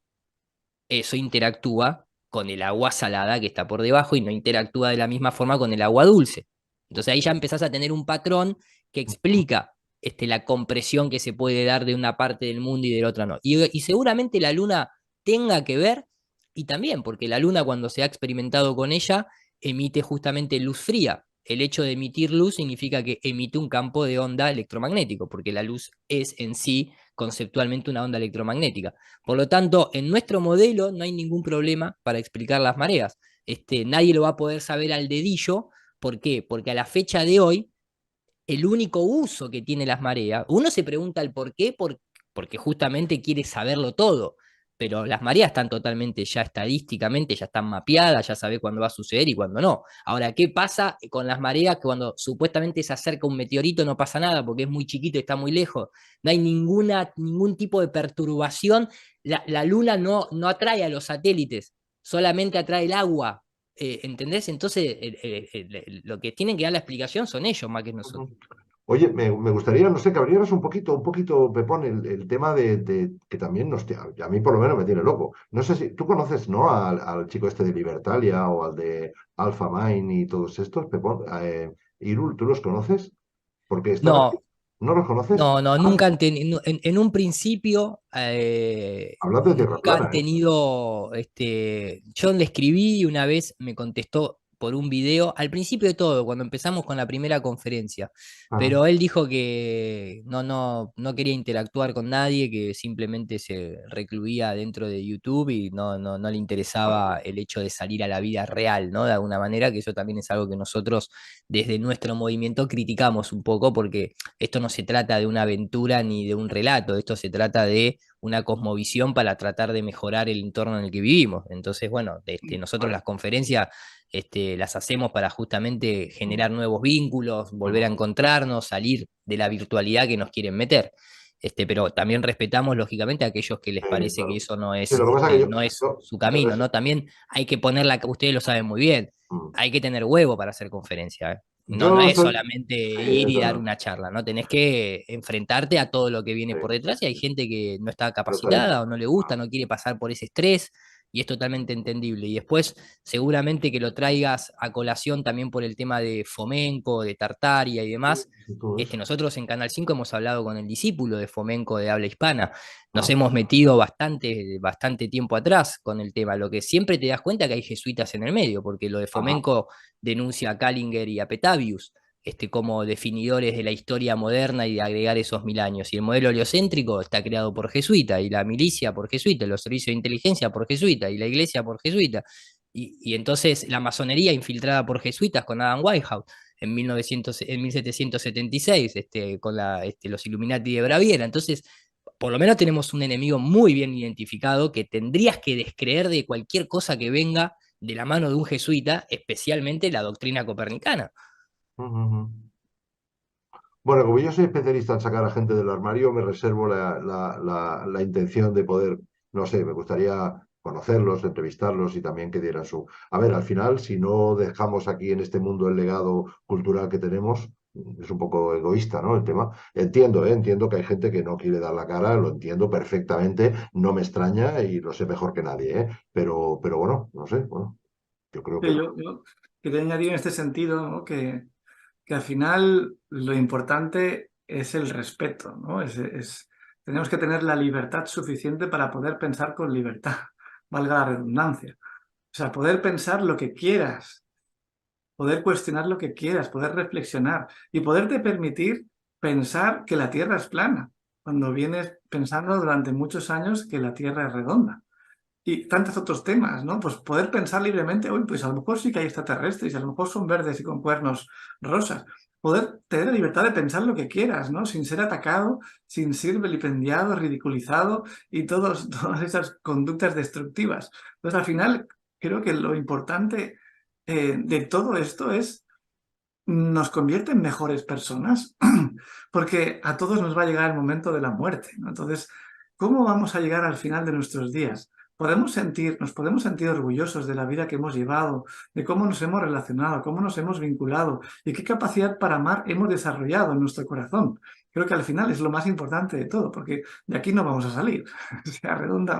eso interactúa con el agua salada que está por debajo y no interactúa de la misma forma con el agua dulce. Entonces ahí ya empezás a tener un patrón que explica la compresión que se puede dar de una parte del mundo y de la otra no. Y seguramente la luna tenga que ver, y también porque la luna cuando se ha experimentado con ella emite justamente luz fría. El hecho de emitir luz significa que emite un campo de onda electromagnético, porque la luz es en sí conceptualmente una onda electromagnética. Por lo tanto, en nuestro modelo no hay ningún problema para explicar las mareas. Nadie lo va a poder saber al dedillo. ¿Por qué? Porque a la fecha de hoy, el único uso que tiene las mareas, uno se pregunta el por qué, porque justamente quiere saberlo todo, pero las mareas están totalmente ya estadísticamente, ya están mapeadas, ya sabe cuándo va a suceder y cuándo no. Ahora, ¿qué pasa con las mareas que cuando supuestamente se acerca un meteorito no pasa nada porque es muy chiquito y está muy lejos? No hay ningún tipo de perturbación. La luna no atrae a los satélites, solamente atrae el agua. ¿Entendés? Entonces, lo que tienen que dar la explicación son ellos más que nosotros.
Ujú. Oye, me gustaría, no sé, que abrieras un poquito, Pepón, el tema que también a mí por lo menos me tiene loco. No sé si tú conoces, ¿no? Al chico este de Libertalia o al de Alpha Mine y todos estos, Pepón. Irul, ¿tú los conoces? Porque están aquí.
No,
¿No los conoces?
no,
Ah,
nunca han tenido, en un principio,
hablando de tierra
nunca han
plana, ¿eh?
tenido, yo le escribí y una vez me contestó por un video, al principio de todo, cuando empezamos con la primera conferencia,
Ah,
pero él dijo que no quería interactuar con nadie, que simplemente se recluía dentro de YouTube y no le interesaba el hecho de salir a la vida real, ¿no? De alguna manera, que eso también es algo que nosotros desde nuestro movimiento criticamos un poco porque esto no se trata de una aventura ni de un relato, esto se trata de una cosmovisión para tratar de mejorar el entorno en el que vivimos. Entonces, bueno, nosotros las conferencias las hacemos para justamente generar nuevos vínculos, volver a encontrarnos, salir de la virtualidad que nos quieren meter. Pero también respetamos lógicamente a aquellos que les parece que
claro.
eso no
Sí,
es,
lo que pasa es que
no es
yo
su
me
camino, ¿no? También hay que ponerla, ustedes lo saben muy bien,
mm,
hay que tener huevo para hacer conferencia, ¿eh? No
yo
es
estoy.
solamente
Sí,
ir
es
y dar
verdad.
una charla, ¿no? Tenés que enfrentarte a todo lo que viene por
Sí,
detrás y hay gente que no está
no está hecho.
capacitada o no le gusta, no quiere pasar por ese estrés y es totalmente entendible. Y después, seguramente que lo traigas a colación también por el tema de Fomenko, de Tartaria y
Sí,
demás.
sí, todo eso.
Nosotros en Canal 5 hemos hablado con el discípulo de Fomenko de habla hispana. Nos
Ah,
hemos metido bastante tiempo atrás con el tema, lo que siempre te das cuenta que hay jesuitas en el medio, porque lo de
ajá.
Fomenko denuncia a Kallinger y a Petavius, como definidores de la historia moderna y de agregar esos 1000 años. Y el modelo heliocéntrico está creado por jesuita, y la milicia por jesuita, y los servicios de inteligencia por jesuita, y la iglesia por jesuita. Y entonces la masonería infiltrada por jesuitas con Adam Whitehouse en 1776, con los Illuminati de Baviera. Entonces, por lo menos tenemos un enemigo muy bien identificado que tendrías que descreer de cualquier cosa que venga de la mano de un jesuita, especialmente la doctrina copernicana.
Ujú, ujú. Bueno, como yo soy especialista en sacar a gente del armario, me reservo la intención de poder, no sé, me gustaría conocerlos, entrevistarlos y también que dieran su... A ver, al final, si no dejamos aquí en este mundo el legado cultural que tenemos, es un poco egoísta, ¿no? El tema. Entiendo, ¿eh? Entiendo que hay gente que no quiere dar la cara, lo entiendo perfectamente, no me extraña y lo sé mejor que nadie, ¿eh? Pero bueno, no sé, bueno, yo creo que
Sí,
no.
yo quería añadir en este sentido, ¿no? Que al final lo importante es el respeto, ¿no? Tenemos que tener la libertad suficiente para poder pensar con libertad, valga la redundancia. O sea, poder pensar lo que quieras, poder cuestionar lo que quieras, poder reflexionar y poderte permitir pensar que la Tierra es plana, cuando vienes pensando durante muchos años que la Tierra es redonda. Y tantos otros temas, ¿no? Pues poder pensar libremente, uy, pues a lo mejor sí que hay extraterrestres, y a lo mejor son verdes y con cuernos rosas. Poder tener la libertad de pensar lo que quieras, ¿no? Sin ser atacado, sin ser vilipendiado, ridiculizado y todas esas conductas destructivas. Entonces, al final, creo que lo importante de todo esto es nos convierte en mejores personas, porque a todos nos va a llegar el momento de la muerte, ¿no? Entonces, ¿cómo vamos a llegar al final de nuestros días? Nos podemos sentir orgullosos de la vida que hemos llevado, de cómo nos hemos relacionado, cómo nos hemos vinculado y qué capacidad para amar hemos desarrollado en nuestro corazón. Creo que al final es lo más importante de todo, porque de aquí no vamos a salir, sea redonda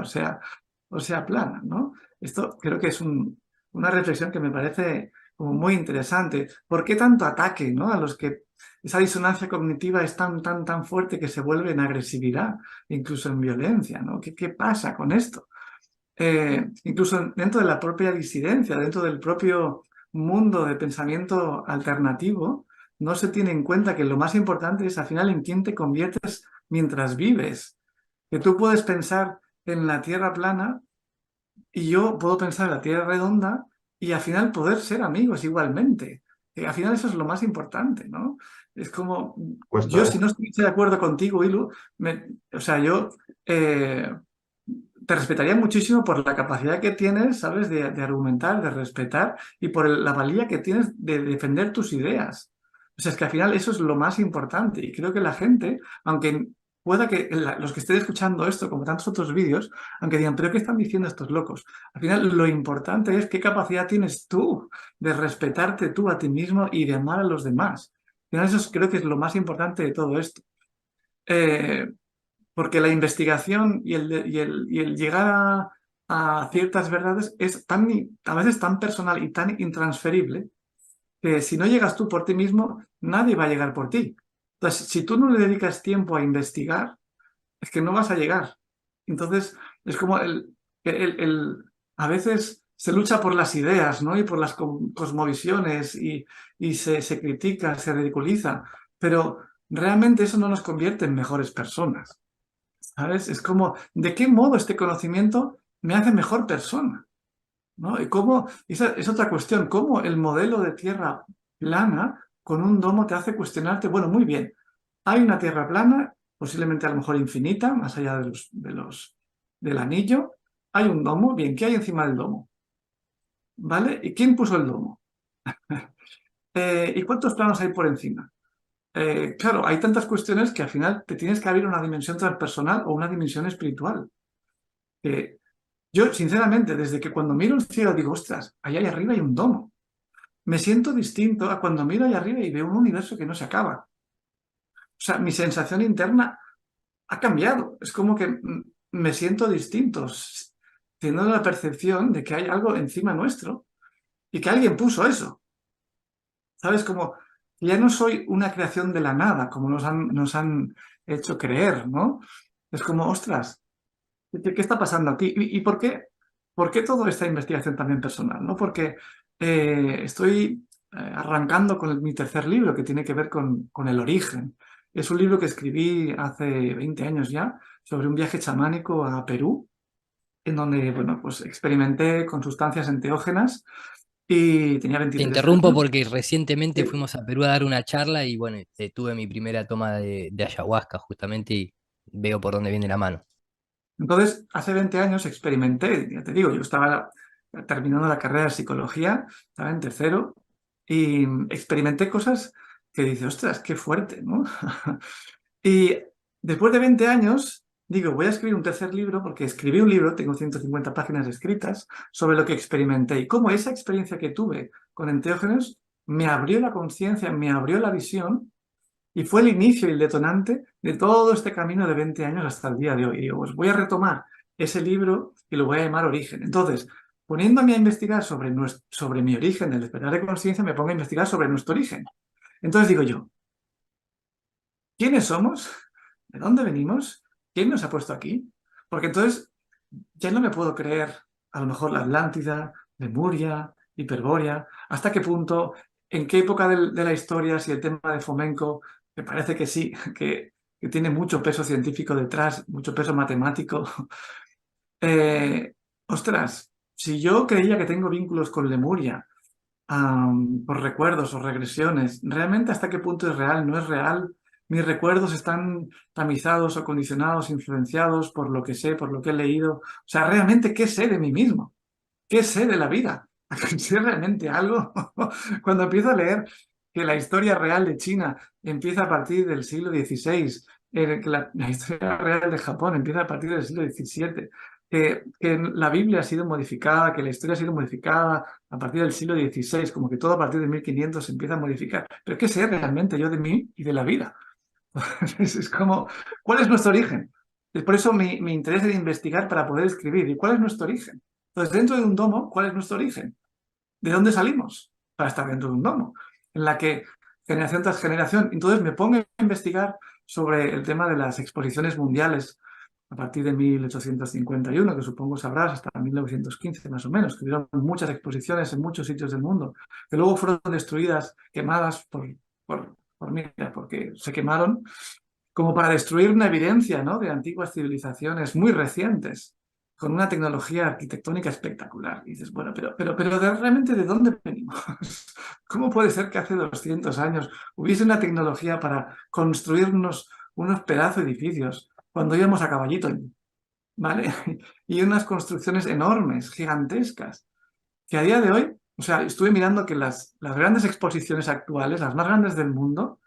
o sea plana, ¿no? Esto creo que es una reflexión que me parece como muy interesante. ¿Por qué tanto ataque, ¿no? A los que esa disonancia cognitiva es tan fuerte que se vuelve en agresividad, incluso en violencia, ¿no? ¿Qué pasa con esto? Incluso dentro de la propia disidencia, dentro del propio mundo de pensamiento alternativo, no se tiene en cuenta que lo más importante es al final en quién te conviertes mientras vives. que tú puedes pensar en la Tierra plana y yo puedo pensar en la Tierra redonda y al final poder ser amigos igualmente. Que al final eso es lo más importante, ¿no? Es como,
Cuesta,
yo
¿eh?
si no estuviese de acuerdo contigo, Ilu, o sea, yo eh, te respetaría muchísimo por la capacidad que tienes, ¿sabes?, de argumentar, de respetar y por la valía que tienes de defender tus ideas. O sea, es que al final eso es lo más importante y creo que la gente, aunque pueda que los que estén escuchando esto, como tantos otros vídeos, aunque digan, pero ¿qué están diciendo estos locos? Al final lo importante es qué capacidad tienes tú de respetarte tú a ti mismo y de amar a los demás. Al final creo que es lo más importante de todo esto. Eh, Porque la investigación y el llegar a ciertas verdades es a veces tan personal y tan intransferible que si no llegas tú por ti mismo, nadie va a llegar por ti. Entonces, si tú no le dedicas tiempo a investigar, es que no vas a llegar. Entonces, es como a veces se lucha por las ideas, ¿no? Y por las cosmovisiones y se critica, se ridiculiza, pero realmente eso no nos convierte en mejores personas. ¿Sabes? Es como, ¿de qué modo este conocimiento me hace mejor persona? ¿No? Y cómo, esa es otra cuestión, cómo el modelo de tierra plana con un domo te hace cuestionarte, bueno, muy bien, hay una tierra plana, posiblemente a lo mejor infinita, más allá del anillo, hay un domo, bien, ¿qué hay encima del domo? ¿Vale? ¿Y quién puso el domo? ¿Y cuántos planos hay por encima? Claro, hay tantas cuestiones que al final te tienes que abrir una dimensión transpersonal o una dimensión espiritual. Yo, sinceramente, desde que cuando miro el cielo digo, ostras, allá arriba hay un domo. Me siento distinto a cuando miro allá arriba y veo un universo que no se acaba. O sea, mi sensación interna ha cambiado. Es como que me siento distinto, teniendo la percepción de que hay algo encima nuestro y que alguien puso eso. ¿Sabes? Como ya no soy una creación de la nada, como nos han hecho creer, ¿no? Es como, ostras, ¿qué está pasando aquí? ¿Y por qué toda esta investigación también personal? ¿No? Porque estoy arrancando con mi tercer libro que tiene que ver con el origen. Es un libro que escribí hace 20 años ya sobre un viaje chamánico a Perú, en donde, bueno, pues experimenté con sustancias enteógenas y tenía
Te
23
interrumpo
años.
porque recientemente
Sí.
fuimos a Perú a dar una charla y bueno, tuve mi primera toma de ayahuasca justamente y veo por dónde viene la mano.
Entonces, hace 20 años experimenté, ya te digo, yo estaba terminando la carrera de psicología, estaba en tercero, y experimenté cosas que dice, ostras, qué fuerte, ¿no? Y después de 20 años, digo, voy a escribir un tercer libro, porque escribí un libro, tengo 150 páginas escritas, sobre lo que experimenté y cómo esa experiencia que tuve con enteógenos me abrió la conciencia, me abrió la visión y fue el inicio y el detonante de todo este camino de 20 años hasta el día de hoy. Y digo, pues voy a retomar ese libro y lo voy a llamar Origen. Entonces, poniéndome a investigar sobre mi origen, el despertar de conciencia, me pongo a investigar sobre nuestro origen. Entonces digo yo, ¿quiénes somos? ¿De dónde venimos? ¿Quién nos ha puesto aquí? Porque entonces ya no me puedo creer a lo mejor la Atlántida, Lemuria, Hiperbórea, hasta qué punto, en qué época de la historia, si el tema de Fomenko, me parece que sí, que tiene mucho peso científico detrás, mucho peso matemático. Eh, Ostras, si yo creía que tengo vínculos con Lemuria, por recuerdos o regresiones. ¿Realmente hasta qué punto es real? ¿No es real? ¿Mis recuerdos están tamizados o condicionados, influenciados por lo que sé, por lo que he leído? O sea, ¿realmente qué sé de mí mismo? ¿Qué sé de la vida? ¿Sé realmente algo? Cuando empiezo a leer que la historia real de China empieza a partir del siglo XVI, que la historia real de Japón empieza a partir del siglo XVII, que la Biblia ha sido modificada, que la historia ha sido modificada a partir del siglo XVI, como que todo a partir de 1500 se empieza a modificar. ¿Pero qué sé realmente yo de mí y de la vida? Es como, ¿cuál es nuestro origen? Es por eso mi interés en investigar para poder escribir. ¿Y cuál es nuestro origen? Entonces, dentro de un domo, ¿cuál es nuestro origen? ¿De dónde salimos? Para estar dentro de un domo, en la que generación tras generación. Entonces me pongo a investigar sobre el tema de las exposiciones mundiales a partir de 1851, que supongo sabrás, hasta 1915 más o menos, que hubieron muchas exposiciones en muchos sitios del mundo, que luego fueron destruidas, quemadas mira, porque se quemaron como para destruir una evidencia, ¿no?, de antiguas civilizaciones muy recientes, con una tecnología arquitectónica espectacular. Y dices, bueno, realmente ¿de dónde venimos? ¿Cómo puede ser que hace 200 años hubiese una tecnología para construirnos unos pedazos de edificios cuando íbamos a caballito, ¿vale? Y unas construcciones enormes, gigantescas, que a día de hoy, o sea, estuve mirando que las grandes exposiciones actuales, las más grandes del mundo,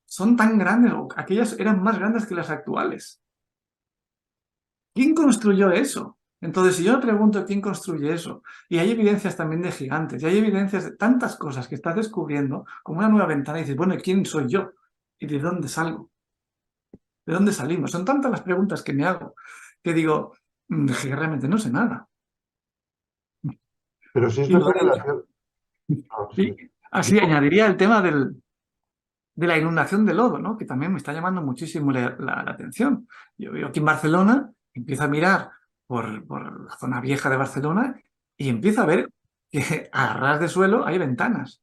son tan grandes, o aquellas eran más grandes que las actuales. ¿Quién construyó eso? Entonces, si yo me pregunto quién construye eso, y hay evidencias también de gigantes, y hay evidencias de tantas cosas que estás descubriendo, como una nueva ventana, y dices, bueno, ¿quién soy yo? ¿Y de dónde salgo? ¿De dónde salimos? Son tantas las preguntas que me hago, que digo, que realmente no sé nada.
Pero sí es
Y,
verdad que
y así añadiría el tema de la inundación de lodo, ¿no?, que también me está llamando muchísimo la atención. Yo vivo aquí en Barcelona, empiezo a mirar por la zona vieja de Barcelona y empiezo a ver que a ras de suelo hay ventanas.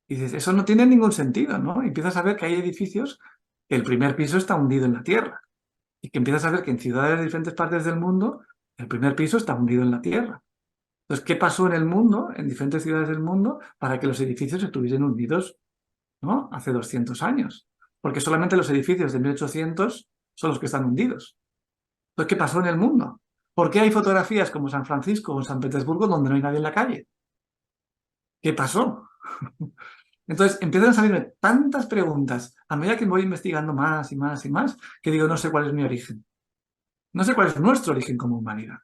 Y dices, eso no tiene ningún sentido, ¿no? Y empiezas a ver que hay edificios que el primer piso está hundido en la tierra. Y que empiezas a ver que en ciudades de diferentes partes del mundo el primer piso está hundido en la tierra. Entonces, ¿qué pasó en el mundo, en diferentes ciudades del mundo, para que los edificios estuviesen hundidos, ¿no?, hace 200 años? Porque solamente los edificios de 1800 son los que están hundidos. Entonces, ¿qué pasó en el mundo? ¿Por qué hay fotografías como San Francisco o San Petersburgo donde no hay nadie en la calle? ¿Qué pasó? Entonces, empiezan a salirme tantas preguntas a medida que voy investigando más y más y más, que digo, no sé cuál es mi origen. No sé cuál es nuestro origen como humanidad.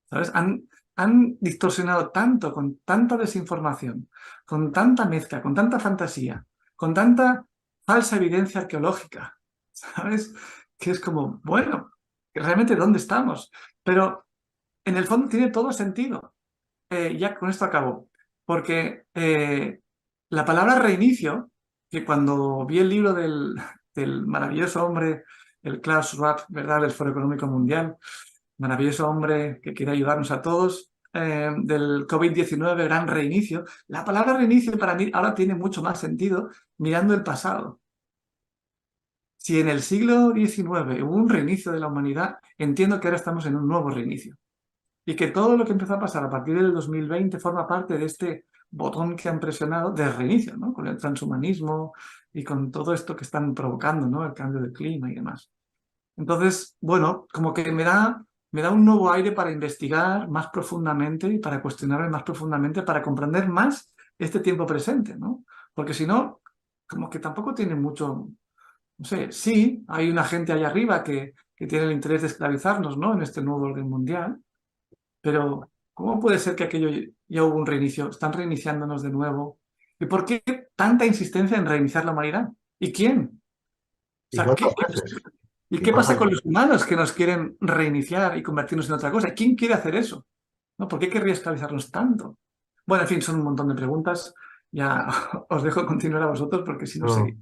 ¿Sabes? Han distorsionado tanto, con tanta desinformación, con tanta mezcla, con tanta fantasía, con tanta falsa evidencia arqueológica, ¿sabes? Que es como, bueno, ¿realmente dónde estamos? Pero en el fondo tiene todo sentido. Ya con esto acabo. Porque la palabra reinicio, que cuando vi el libro del maravilloso hombre, el Klaus Schwab, ¿verdad?, del Foro Económico Mundial, maravilloso hombre que quiere ayudarnos a todos, del COVID-19, gran reinicio. La palabra reinicio para mí ahora tiene mucho más sentido mirando el pasado. Si en el siglo XIX hubo un reinicio de la humanidad, entiendo que ahora estamos en un nuevo reinicio. Y que todo lo que empezó a pasar a partir del 2020 forma parte de este botón que han presionado de reinicio, ¿no?, con el transhumanismo y con todo esto que están provocando, ¿no?, el cambio del clima y demás. Entonces, bueno, como que me da un nuevo aire para investigar más profundamente y para cuestionarme más profundamente, para comprender más este tiempo presente, ¿no? Porque si no, como que tampoco tiene mucho, no sé, sí, hay una gente allá arriba que tiene el interés de esclavizarnos, ¿no?, en este nuevo orden mundial, pero ¿cómo puede ser que aquello ya hubo un reinicio? Están reiniciándonos de nuevo. ¿Y por qué tanta insistencia en reiniciar la humanidad? ¿Y quién? O
¿Y
sea,
cuántas veces?
¿y
¿Y
qué pasa
cuántas
con los humanos que nos quieren reiniciar y convertirnos en otra cosa? ¿Quién quiere hacer eso? ¿No? ¿Por qué querría esclavizarnos tanto? Bueno, en fin, son un montón de preguntas. Ya os dejo continuar a vosotros porque si no seguís.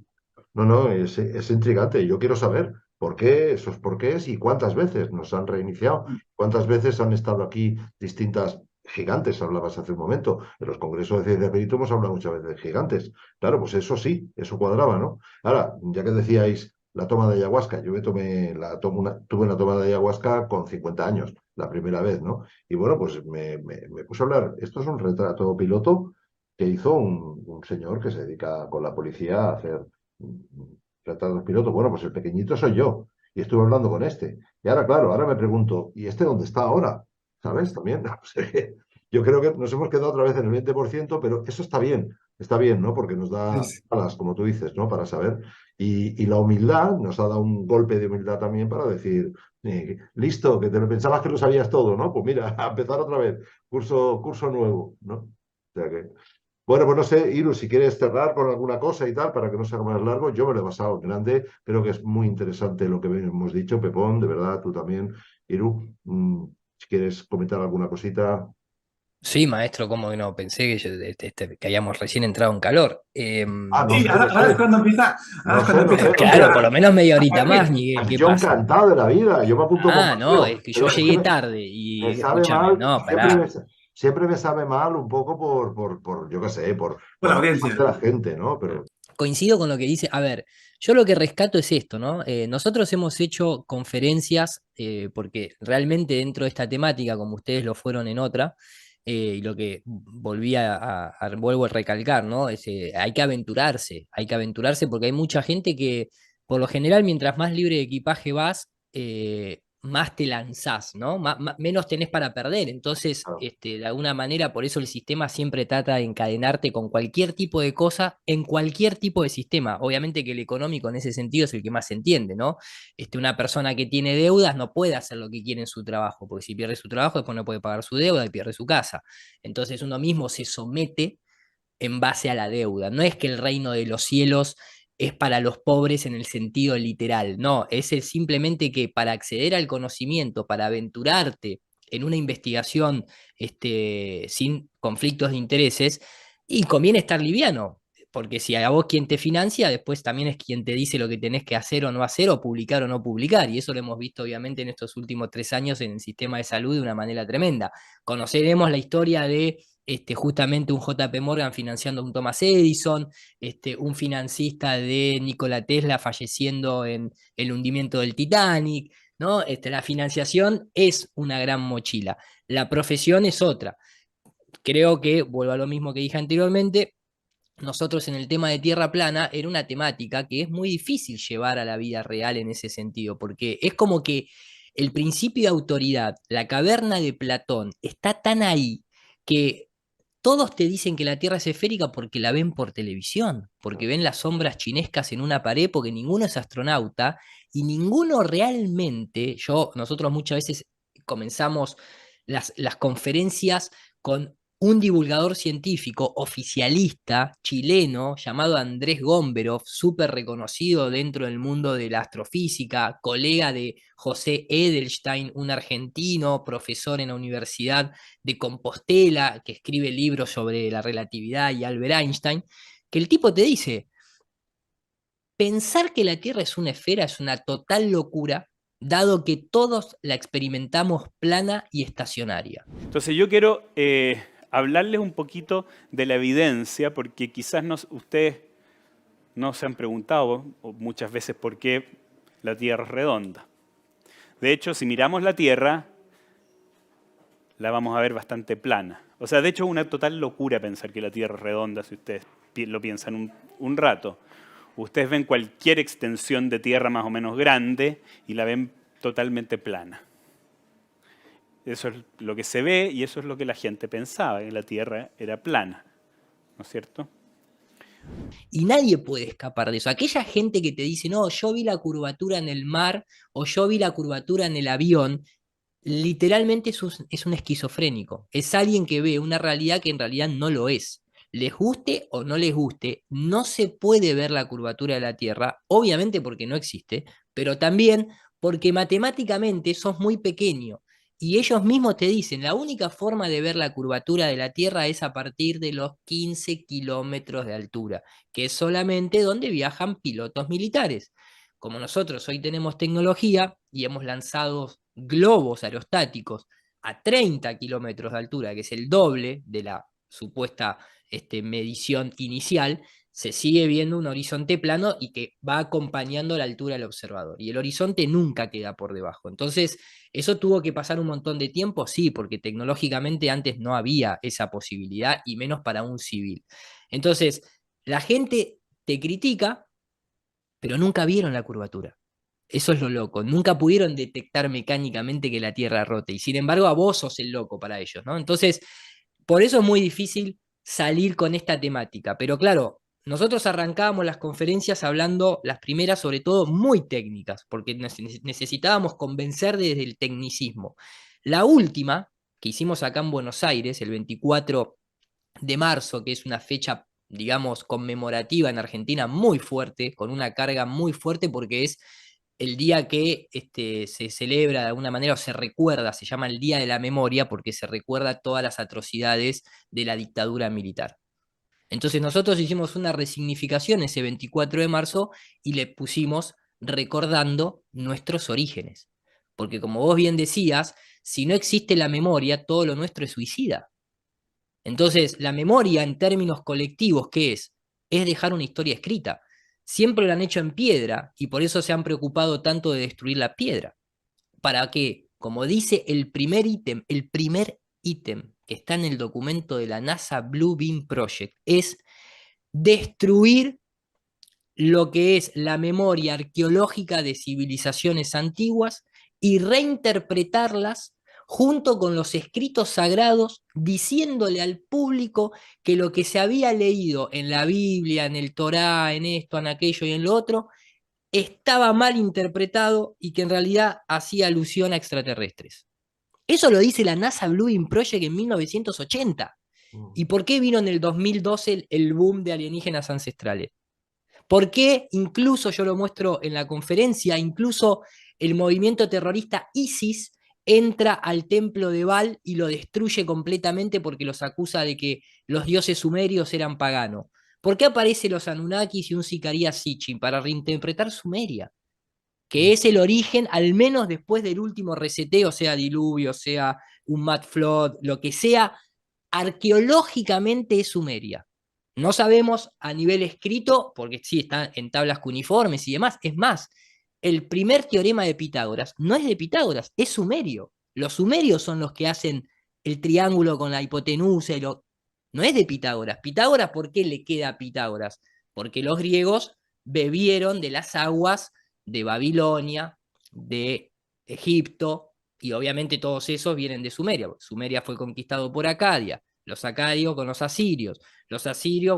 No, no, es intrigante. Yo quiero saber por qué, esos porqués y cuántas veces nos han reiniciado, cuántas veces han estado aquí distintas gigantes. Hablabas hace un momento. En los congresos de ciencia perito hemos hablado muchas veces de gigantes. Claro, pues eso sí, eso cuadraba, ¿no? Ahora, ya que decíais la toma de ayahuasca, yo tuve una toma de ayahuasca con 50 años, la primera vez, ¿no? Y bueno, pues me puse a hablar. Esto es un retrato piloto que hizo un señor que se dedica con la policía a hacer retratos pilotos. Bueno, pues el pequeñito soy yo. Y estuve hablando con este. Y ahora, claro, ahora me pregunto, ¿y este dónde está ahora? ¿Sabes? También. O sea, yo creo que nos hemos quedado otra vez en el 20%, pero eso está bien, ¿no? Porque nos
Sí,
da
sí.
alas, como tú dices, ¿no? Para saber. Y la humildad nos ha dado un golpe de humildad también para decir, listo, que te lo pensabas que lo sabías todo, ¿no? Pues mira, a empezar otra vez, curso nuevo, ¿no? O sea que. Bueno, pues no sé, Iru, si quieres cerrar con alguna cosa y tal, para que no sea más largo, yo me lo he pasado grande. Creo que es muy interesante lo que hemos dicho, Pepón, de verdad, tú también, Iru. Si quieres comentar alguna cosita.
Sí, maestro, cómo que no, pensé que, que habíamos recién entrado en calor.
No
Sí,
sé, no
ahora es
sé,
cuando empieza, ahora
no
es
sé,
cuando
no
empieza
sé,
a
no sé.
Claro, por lo
funcionar.
menos media horita más,
Aquí,
Miguel, ¿qué
Yo
pasa?
encantado de la vida, yo me apunto con
Ah, no,
pasión,
es que yo
pero es que
llegué tarde
me
y
sabe
escúchame,
mal,
no, pará.
siempre me sabe mal un poco yo qué sé,
por
por
la
las cosas
audiencia.
de la gente, ¿no? Pero
Coincido con lo que dice. A ver, yo lo que rescato es esto, ¿no? Nosotros hemos hecho conferencias, porque realmente dentro de esta temática, como ustedes lo fueron en otra, y lo que vuelvo a recalcar, ¿no? Hay que aventurarse porque hay mucha gente que, por lo general, mientras más libre de equipaje vas, más te lanzás, ¿no? Menos tenés para perder. Entonces,
Claro.
de alguna manera, por eso el sistema siempre trata de encadenarte con cualquier tipo de cosa en cualquier tipo de sistema. Obviamente que el económico en ese sentido es el que más se entiende, ¿no? Una persona que tiene deudas no puede hacer lo que quiere en su trabajo, porque si pierde su trabajo, después no puede pagar su deuda y pierde su casa. Entonces uno mismo se somete en base a la deuda. No es que el reino de los cielos es para los pobres en el sentido literal, no, es el simplemente que para acceder al conocimiento, para aventurarte en una investigación sin conflictos de intereses, y conviene estar liviano, porque si a vos quien te financia, después también es quien te dice lo que tenés que hacer o no hacer, o publicar o no publicar, y eso lo hemos visto obviamente en estos últimos 3 años en el sistema de salud de una manera tremenda. Conoceremos la historia de justamente un JP Morgan financiando a un Thomas Edison, un financista de Nikola Tesla falleciendo en el hundimiento del Titanic, ¿no? La financiación es una gran mochila, la profesión es otra. Creo que, vuelvo a lo mismo que dije anteriormente, nosotros en el tema de tierra plana era una temática que es muy difícil llevar a la vida real en ese sentido, porque es como que el principio de autoridad, la caverna de Platón, está tan ahí que todos te dicen que la Tierra es esférica porque la ven por televisión, porque ven las sombras chinescas en una pared, porque ninguno es astronauta y ninguno realmente, nosotros muchas veces comenzamos las conferencias con un divulgador científico oficialista chileno llamado Andrés Gomberov, súper reconocido dentro del mundo de la astrofísica, colega de José Edelstein, un argentino, profesor en la Universidad de Compostela, que escribe libros sobre la relatividad y Albert Einstein, que el tipo te dice, pensar que la Tierra es una esfera es una total locura, dado que todos la experimentamos plana y estacionaria.
Entonces yo quiero hablarles un poquito de la evidencia, porque quizás ustedes no se han preguntado muchas veces por qué la Tierra es redonda. De hecho, si miramos la Tierra, la vamos a ver bastante plana. O sea, de hecho es una total locura pensar que la Tierra es redonda si ustedes lo piensan un rato. Ustedes ven cualquier extensión de tierra más o menos grande y la ven totalmente plana. Eso es lo que se ve y eso es lo que la gente pensaba, que la Tierra era plana, ¿no es cierto?
Y nadie puede escapar de eso. Aquella gente que te dice, no, yo vi la curvatura en el mar o yo vi la curvatura en el avión, literalmente es un esquizofrénico. Es alguien que ve una realidad que en realidad no lo es. Les guste o no les guste, no se puede ver la curvatura de la Tierra, obviamente porque no existe, pero también porque matemáticamente sos muy pequeño. Y ellos mismos te dicen, la única forma de ver la curvatura de la Tierra es a partir de los 15 kilómetros de altura, que es solamente donde viajan pilotos militares. Como nosotros hoy tenemos tecnología y hemos lanzado globos aerostáticos a 30 kilómetros de altura, que es el doble de la supuesta medición inicial, se sigue viendo un horizonte plano y que va acompañando la altura del observador. Y el horizonte nunca queda por debajo. Entonces, ¿eso tuvo que pasar un montón de tiempo? Sí, porque tecnológicamente antes no había esa posibilidad y menos para un civil. Entonces, la gente te critica, pero nunca vieron la curvatura. Eso es lo loco. Nunca pudieron detectar mecánicamente que la Tierra rote. Y sin embargo, a vos sos el loco para ellos, ¿no? Entonces, por eso es muy difícil salir con esta temática. Pero claro, nosotros arrancábamos las conferencias hablando, las primeras sobre todo, muy técnicas, porque necesitábamos convencer desde el tecnicismo. La última, que hicimos acá en Buenos Aires, el 24 de marzo, que es una fecha, digamos, conmemorativa en Argentina muy fuerte, con una carga muy fuerte porque es el día que se celebra de alguna manera o se recuerda, se llama el Día de la Memoria porque se recuerda todas las atrocidades de la dictadura militar. Entonces nosotros hicimos una resignificación ese 24 de marzo y le pusimos recordando nuestros orígenes. Porque como vos bien decías, si no existe la memoria, todo lo nuestro es suicida. Entonces, la memoria en términos colectivos, ¿qué es? es dejar una historia escrita. Siempre lo han hecho en piedra y por eso se han preocupado tanto de destruir la piedra. ¿Para qué? Como dice el primer ítem que está en el documento de la NASA Blue Beam Project es destruir lo que es la memoria arqueológica de civilizaciones antiguas y reinterpretarlas junto con los escritos sagrados, diciéndole al público que lo que se había leído en la Biblia, en el Torá, en esto, en aquello y en lo otro, estaba mal interpretado y que en realidad hacía alusión a extraterrestres. Eso lo dice la NASA Blue Beam Project en 1980. ¿Y por qué vino en el 2012 el boom de alienígenas ancestrales? ¿Por qué incluso, yo lo muestro en la conferencia, incluso el movimiento terrorista ISIS entra al templo de Baal y lo destruye completamente porque los acusa de que los dioses sumerios eran paganos? ¿Por qué aparecen los Anunnakis y un Sicaria Sitchin? Para reinterpretar Sumeria, que es el origen, al menos después del último reseteo, sea diluvio, sea un Mad Flood, lo que sea, arqueológicamente es Sumeria. No sabemos a nivel escrito, porque sí está en tablas cuneiformes y demás. Es más, el primer teorema de Pitágoras no es de Pitágoras, es sumerio. Los sumerios son los que hacen el triángulo con la hipotenusa. No es de Pitágoras. Pitágoras, ¿por qué le queda a Pitágoras? Porque los griegos bebieron de las aguas de Babilonia, de Egipto, y obviamente todos esos vienen de Sumeria. Sumeria fue conquistado por Acadia, los acadios con los asirios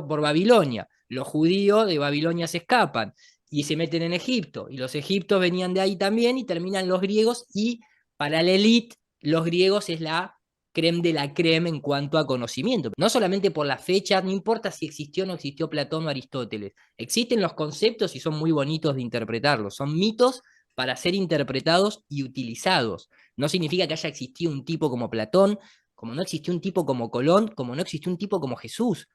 por Babilonia, los judíos de Babilonia se escapan y se meten en Egipto, y los egipcios venían de ahí también y terminan los griegos, y para la élite los griegos es la creme de la creme en cuanto a conocimiento. No solamente por la fecha, no importa si existió o no existió Platón o Aristóteles. Existen los conceptos y son muy bonitos de interpretarlos. Son mitos para ser interpretados y utilizados. No significa que haya existido un tipo como Platón, como no existió un tipo como Colón, como no existió un tipo como Jesús.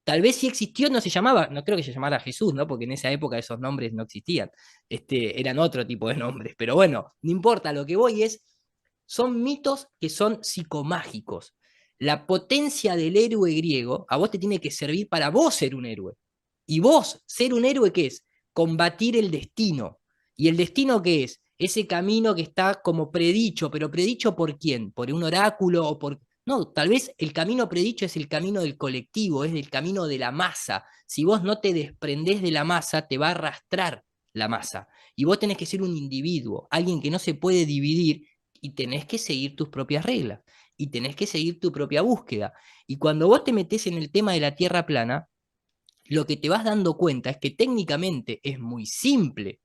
Tal vez si existió no se llamaba, no creo que se llamara Jesús, ¿no? Porque en esa época esos nombres no existían. Eran otro tipo de nombres. Pero bueno, no importa, lo que voy es, son mitos que son psicomágicos. La potencia del héroe griego a vos te tiene que servir para vos ser un héroe. Y vos, ser un héroe, ¿qué es? Combatir el destino. ¿Y el destino qué es? Ese camino que está como predicho, pero predicho ¿por quién? ¿Por un oráculo o por...? No, tal vez el camino predicho es el camino del colectivo, es el camino de la masa. Si vos no te desprendés de la masa, te va a arrastrar la masa. Y vos tenés que ser un individuo, alguien que no se puede dividir, y tenés que seguir tus propias reglas. Y tenés que seguir tu propia búsqueda. Y cuando vos te metés en el tema de la Tierra plana, lo que te vas dando cuenta es que técnicamente es muy simple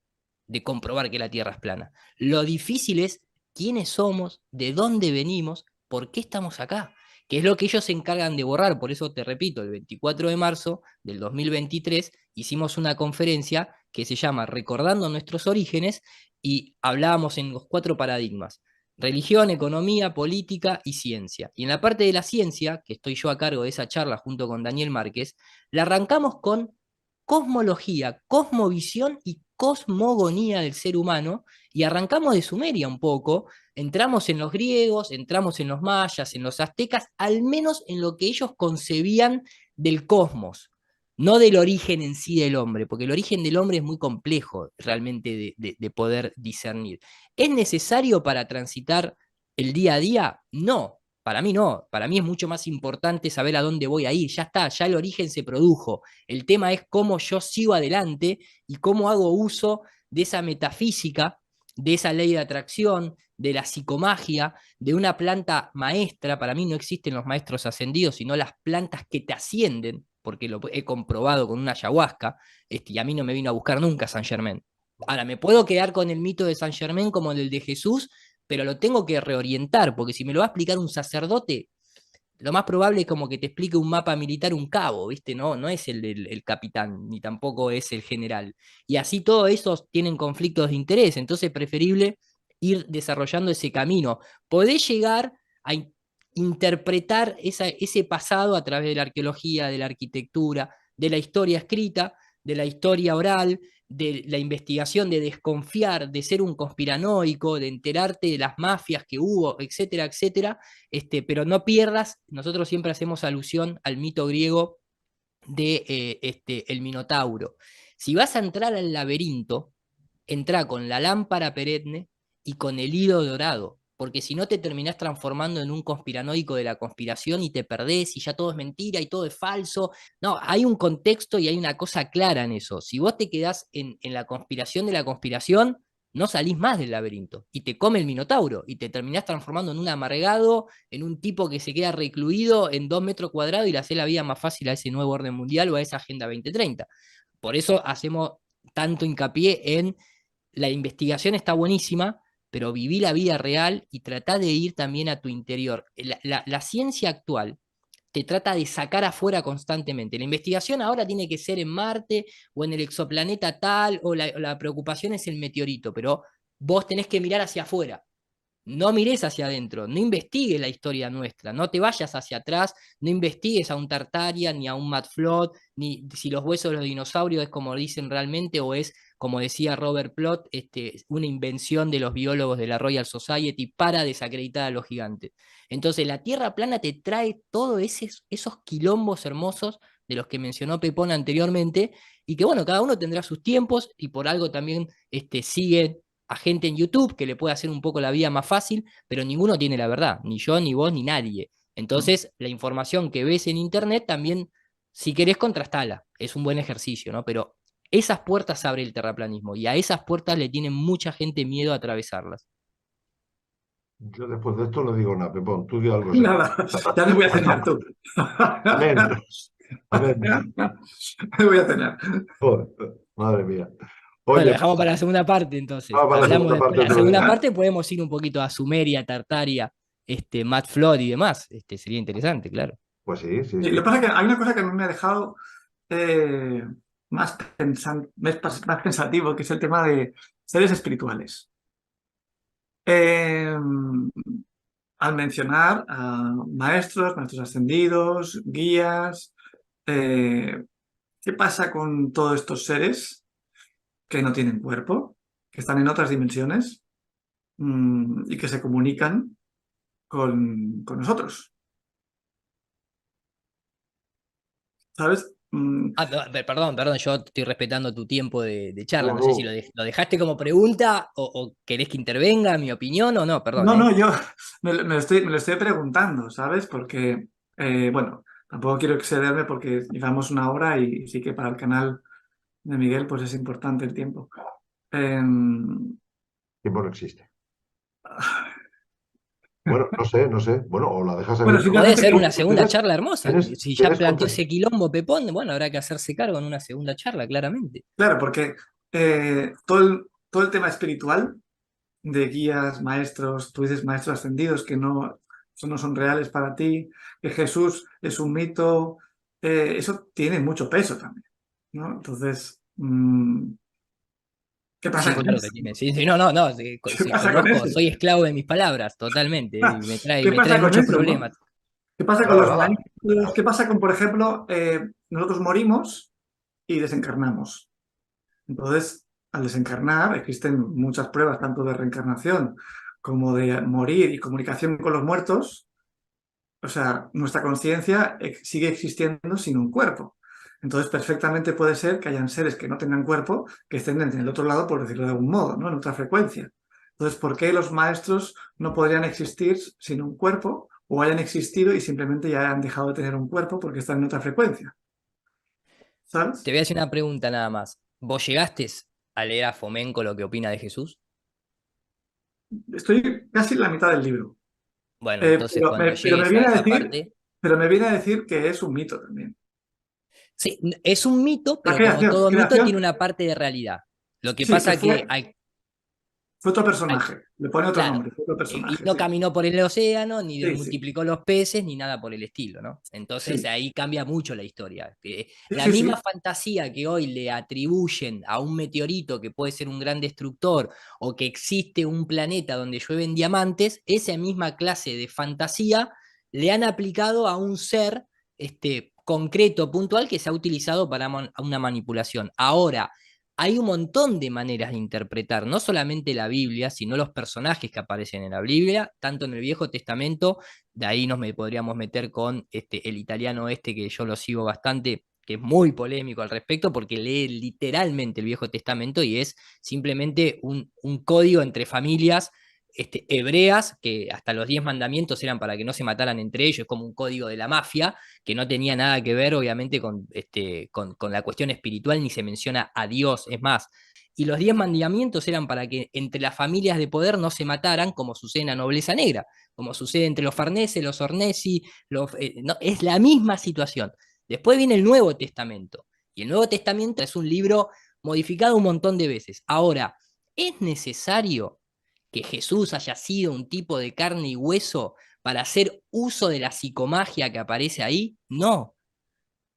de comprobar que la Tierra es plana. Lo difícil es quiénes somos, de dónde venimos, por qué estamos acá, que es lo que ellos se encargan de borrar. Por eso te repito, el 24 de marzo del 2023 hicimos una conferencia que se llama Recordando nuestros orígenes y hablábamos en los 4 paradigmas: religión, economía, política y ciencia. Y en la parte de la ciencia, que estoy yo a cargo de esa charla junto con Daniel Márquez, la arrancamos con cosmología, cosmovisión y cosmogonía del ser humano, y arrancamos de Sumeria un poco, entramos en los griegos, entramos en los mayas, en los aztecas, al menos en lo que ellos concebían del cosmos, no del origen en sí del hombre, porque el origen del hombre es muy complejo realmente de poder discernir. ¿Es necesario para transitar el día a día? No, para mí no, para mí es mucho más importante saber a dónde voy a ir, ya está, ya el origen se produjo, el tema es cómo yo sigo adelante y cómo hago uso de esa metafísica, de esa ley de atracción, de la psicomagia, de una planta maestra. Para mí no existen los maestros ascendidos, sino las plantas que te ascienden, porque lo he comprobado con una ayahuasca, y a mí no me vino a buscar nunca San Germain. Ahora, me puedo quedar con el mito de San Germain como el de Jesús, pero lo tengo que reorientar, porque si me lo va a explicar un sacerdote, lo más probable es como que te explique un mapa militar un cabo, ¿viste? No, no es el capitán, ni tampoco es el general. Y así todos esos tienen conflictos de interés, entonces es preferible ir desarrollando ese camino. Podés llegar a interpretar ese pasado a través de la arqueología, de la arquitectura, de la historia escrita, de la historia oral, de la investigación, de desconfiar, de ser un conspiranoico, de enterarte de las mafias que hubo, etcétera, etcétera, pero no pierdas, nosotros siempre hacemos alusión al mito griego de el Minotauro. Si vas a entrar al laberinto, entra con la lámpara perenne y con el hilo dorado, porque si no te terminás transformando en un conspiranoico de la conspiración y te perdés y ya todo es mentira y todo es falso. No, hay un contexto y hay una cosa clara en eso. Si vos te quedás en la conspiración de la conspiración, no salís más del laberinto y te come el Minotauro y te terminás transformando en un amargado, en un tipo que se queda recluido en 2 metros cuadrados y le hace la vida más fácil a ese nuevo orden mundial o a esa Agenda 2030. Por eso hacemos tanto hincapié en la investigación está buenísima, pero viví la vida real y tratá de ir también a tu interior. La ciencia actual te trata de sacar afuera constantemente. La investigación ahora tiene que ser en Marte o en el exoplaneta tal, o la preocupación es el meteorito, pero vos tenés que mirar hacia afuera. No mires hacia adentro, no investigues la historia nuestra, no te vayas hacia atrás, no investigues a un Tartarian, ni a un Matt Flott, ni si los huesos de los dinosaurios es como dicen realmente o es, como decía Robert Plot, una invención de los biólogos de la Royal Society para desacreditar a los gigantes. Entonces la Tierra plana te trae todos esos quilombos hermosos de los que mencionó Pepón anteriormente, y que bueno, cada uno tendrá sus tiempos y por algo también sigue a gente en YouTube que le puede hacer un poco la vida más fácil, pero ninguno tiene la verdad, ni yo, ni vos, ni nadie. Entonces, la información que ves en Internet también, si querés, contrastala. Es un buen ejercicio, ¿no? Pero esas puertas abre el terraplanismo y a esas puertas le tiene mucha gente miedo a atravesarlas.
Yo después de esto no digo nada, Pepón, tú di algo serio.
Nada, ya me voy a cenar tú.
Amén. Amén.
Me voy a cenar.
Joder, madre mía.
Bueno, lo
Oye,
dejamos para la segunda parte, entonces.
vamos para la
Hablamos
segunda
después
parte
de la
otra vez.
segunda parte, podemos ir un poquito a Sumeria, Tartaria, Matt Flood y demás. Sería interesante, claro.
Pues sí, sí,
Y
sí.
lo que pasa es que hay una cosa que a mí me ha dejado eh, más pensativo, que es el tema de seres espirituales. Eh, Al mencionar a maestros, maestros ascendidos, guías, eh, ¿qué pasa con todos estos seres que no tienen cuerpo, que están en otras dimensiones y que se comunican con nosotros? ¿Sabes?
Ah, perdón, yo estoy respetando tu tiempo de charla.
No,
No sé si
no.
lo dejaste como pregunta o querés que intervenga mi opinión o no, perdón,
No,
¿eh?
no, yo me lo estoy preguntando, ¿sabes? Porque, bueno, tampoco quiero excederme porque llevamos una hora y sí que para el canal de Miguel pues es importante el tiempo. Em,
Tiempo no existe. Bueno, no sé, no sé. Bueno, o la dejas
bueno,
abierta.
Puede
simplemente
ser
que
una segunda
¿Tienes,
charla hermosa.
tienes,
Si ya
tienes
planteó
conte-
ese quilombo Pepón, bueno, habrá que hacerse cargo en una segunda charla, claramente.
claro, porque todo el tema espiritual de guías, maestros, tú dices maestros ascendidos que no, eso no son reales para ti, que Jesús es un mito, eso tiene mucho peso también, ¿no? Entonces, ¿qué pasa
Sí,
con
claro que
eso?
tiene. Sí, sí, no, no,
¿Qué
sí,
pasa con
conozco,
eso?
soy esclavo de mis palabras, totalmente, y
¿Qué
me trae
pasa con
muchos
eso, no?
problemas.
¿Qué pasa con
Nada,
los
nada.
maestros? ¿Qué pasa con, por ejemplo, nosotros morimos y desencarnamos? Entonces, al desencarnar, existen muchas pruebas, tanto de reencarnación como de morir y comunicación con los muertos. O sea, nuestra conciencia sigue existiendo sin un cuerpo. Entonces, perfectamente puede ser que hayan seres que no tengan cuerpo, que estén en el otro lado, por decirlo de algún modo, ¿no? En otra frecuencia. Entonces, ¿por qué los maestros no podrían existir sin un cuerpo o hayan existido y simplemente ya han dejado de tener un cuerpo porque están en otra frecuencia?
Te
¿Sabes?
voy a hacer una pregunta nada más. ¿Vos llegaste a leer a Fomenko lo que opina de Jesús?
Estoy casi en la mitad del libro.
Bueno, entonces cuando
Pero me
llegues a
viene a
esa
decir,
parte,
pero me viene a decir que es un mito también.
sí, es un mito,
La
pero como todo mito tiene
creación,
una parte de realidad. Lo que
sí, que
pasa que
fue otro
hay
personaje. Le pone otro
claro,
nombre, fue otro
y
personaje,
no
sí.
caminó por el océano, ni
Sí, sí,
multiplicó los peces, ni nada por el estilo, ¿no? Entonces
sí,
ahí cambia mucho la historia.
sí,
La
sí,
misma
sí.
fantasía que hoy le atribuyen a un meteorito que puede ser un gran destructor o que existe un planeta donde llueven diamantes, esa misma clase de fantasía le han aplicado a un ser concreto, puntual, que se ha utilizado para una manipulación. Ahora, hay un montón de maneras de interpretar, no solamente la Biblia, sino los personajes que aparecen en la Biblia, tanto en el Viejo Testamento, de ahí podríamos meter con el italiano que yo lo sigo bastante, que es muy polémico al respecto, porque lee literalmente el Viejo Testamento y es simplemente un código entre familias hebreas, que hasta los 10 mandamientos eran para que no se mataran entre ellos, es como un código de la mafia, que no tenía nada que ver, obviamente, con la cuestión espiritual, ni se menciona a Dios, es más. Y los 10 mandamientos eran para que entre las familias de poder no se mataran, como sucede en la nobleza negra, como sucede entre los Farnese, los Ornesi, no, es la misma situación. Después viene el Nuevo Testamento, y el Nuevo Testamento es un libro modificado un montón de veces. Ahora, ¿es necesario que Jesús haya sido un tipo de carne y hueso para hacer uso de la psicomagia que aparece ahí? No,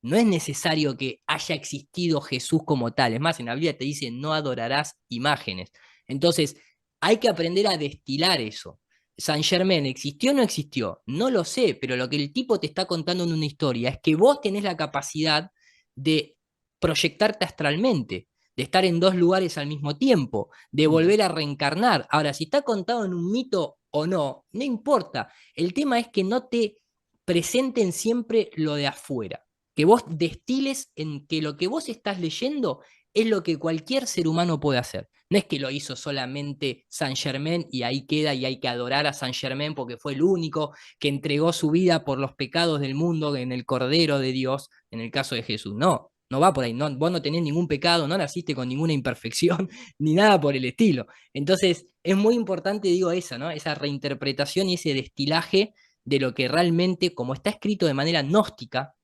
no es necesario que haya existido Jesús como tal. Es más, en la Biblia te dice, no adorarás imágenes. Entonces, hay que aprender a destilar eso. Saint Germain, ¿existió o no existió? No lo sé, pero lo que el tipo te está contando en una historia es que vos tenés la capacidad de proyectarte astralmente, de estar en dos lugares al mismo tiempo, de volver a reencarnar. Ahora, si está contado en un mito o no, no importa. El tema es que no te presenten siempre lo de afuera, que vos destiles en que lo que vos estás leyendo es lo que cualquier ser humano puede hacer. No es que lo hizo solamente Saint Germain y ahí queda y hay que adorar a Saint Germain porque fue el único que entregó su vida por los pecados del mundo en el Cordero de Dios, en el caso de Jesús. No, no va por ahí. No, vos no tenés ningún pecado, no naciste con ninguna imperfección, ni nada por el estilo. Entonces, es muy importante, digo, eso, ¿no? Esa reinterpretación y ese destilaje de lo que realmente, como está escrito de manera gnóstica,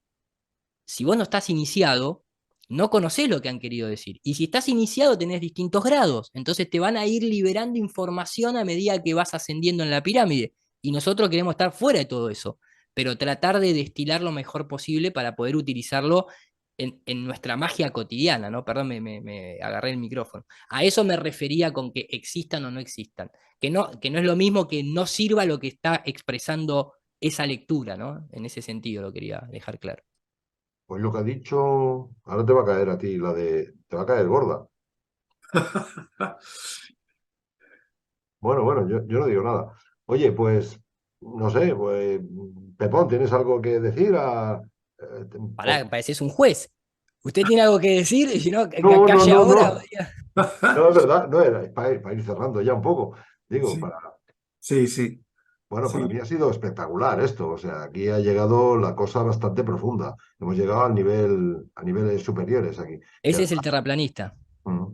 si vos no estás iniciado, no conocés lo que han querido decir. Y si estás iniciado, tenés distintos grados. Entonces te van a ir liberando información a medida que vas ascendiendo en la pirámide. Y nosotros queremos estar fuera de todo eso, pero tratar de destilar lo mejor posible para poder utilizarlo en nuestra magia cotidiana, ¿no? Perdón, me agarré el micrófono. A eso me refería con que existan o no existan. Que no es lo mismo que no sirva lo que está expresando esa lectura, ¿no? En ese sentido lo quería dejar claro.
Pues lo que ha dicho, ahora te va a caer a ti, te va a caer gorda. Bueno, bueno, yo no digo nada. Oye, pues, no sé, pues, Pepón, ¿tienes algo que decir?
Pará, pareces un juez. ¿Usted tiene algo que decir? Y si no,
No, no,
calle
no,
ahora.
no. No, es verdad, no era, es para ir cerrando ya un poco. Digo,
Sí, sí, sí,
bueno, para mí
sí.
ha sido espectacular esto. O sea, aquí ha llegado la cosa bastante profunda. Hemos llegado a niveles superiores aquí. Y
Ese es el
además,
terraplanista.
no,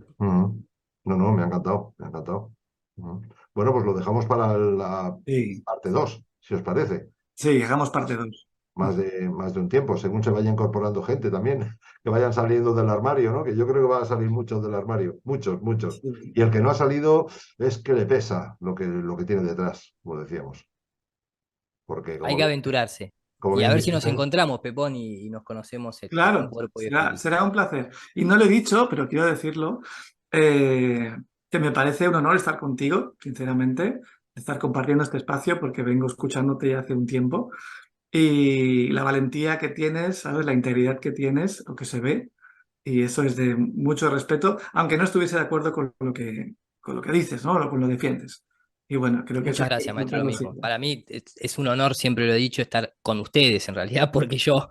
no, me ha encantado, me ha encantado. Bueno, pues lo dejamos para la
Sí,
parte 2 si os parece.
sí, hagamos parte 2.
Más de un tiempo, según se vaya incorporando gente también, que vayan saliendo del armario, ¿no? Que yo creo que van a salir muchos del armario, muchos, muchos.
Sí.
Y el que no ha salido es que le pesa lo que tiene detrás, como decíamos. Porque
Hay que aventurarse.
como
Y a
bien
ver si nos
dicen,
encontramos, Pepón, y nos conocemos en
Claro,
cuerpo y
será,
espíritu.
será un placer. Y no lo he dicho, pero quiero decirlo, que me parece un honor estar contigo, sinceramente, estar compartiendo este espacio porque vengo escuchándote ya hace un tiempo. Y la valentía que tienes, ¿sabes? La integridad que tienes, lo que se ve, y eso es de mucho respeto, aunque no estuviese de acuerdo con lo que dices, ¿no? Con lo defiendes. Y bueno, creo que eso
Muchas
hay que
gracias, maestro, lo
resaltarlo
mismo.
siempre.
Para mí es un honor, siempre lo he dicho, estar con ustedes en realidad, porque yo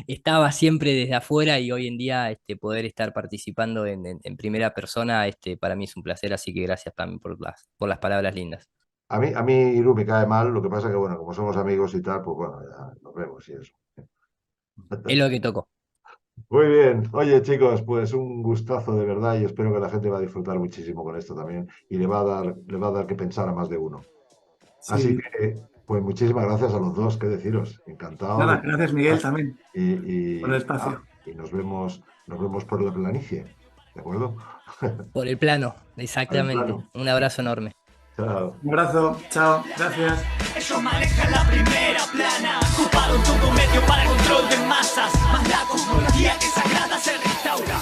estaba siempre desde afuera y hoy en día poder estar participando en primera persona, para mí es un placer, así que gracias también por las palabras lindas.
a mí Iru me cae mal, lo que pasa que, bueno, como somos amigos y tal, pues bueno, ya nos vemos y eso.
Es lo que tocó.
Muy bien. Oye, chicos, pues un gustazo de verdad y espero que la gente va a disfrutar muchísimo con esto también y le va a dar que pensar a más de uno. Así
Sí,
que, pues muchísimas gracias a los dos, qué deciros. Encantado de
nada, gracias Miguel también
y,
por el
nada,
espacio.
y nos vemos por la planicie. ¿De acuerdo?
Por el plano,
Al
exactamente.
plano.
Un abrazo enorme.
Chao.
Un abrazo, chao, gracias.
Ellos manejan la primera plana, ocuparon todo medio para control de masas, más la cosmología que sagrada se restaura.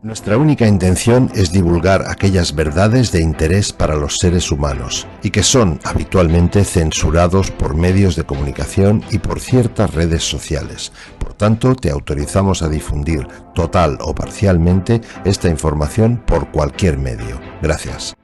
Nuestra única intención es divulgar aquellas verdades de interés para los seres humanos y que son habitualmente censurados por medios de comunicación y por ciertas redes sociales. Por tanto, te autorizamos a difundir total o parcialmente esta información por cualquier medio. Gracias.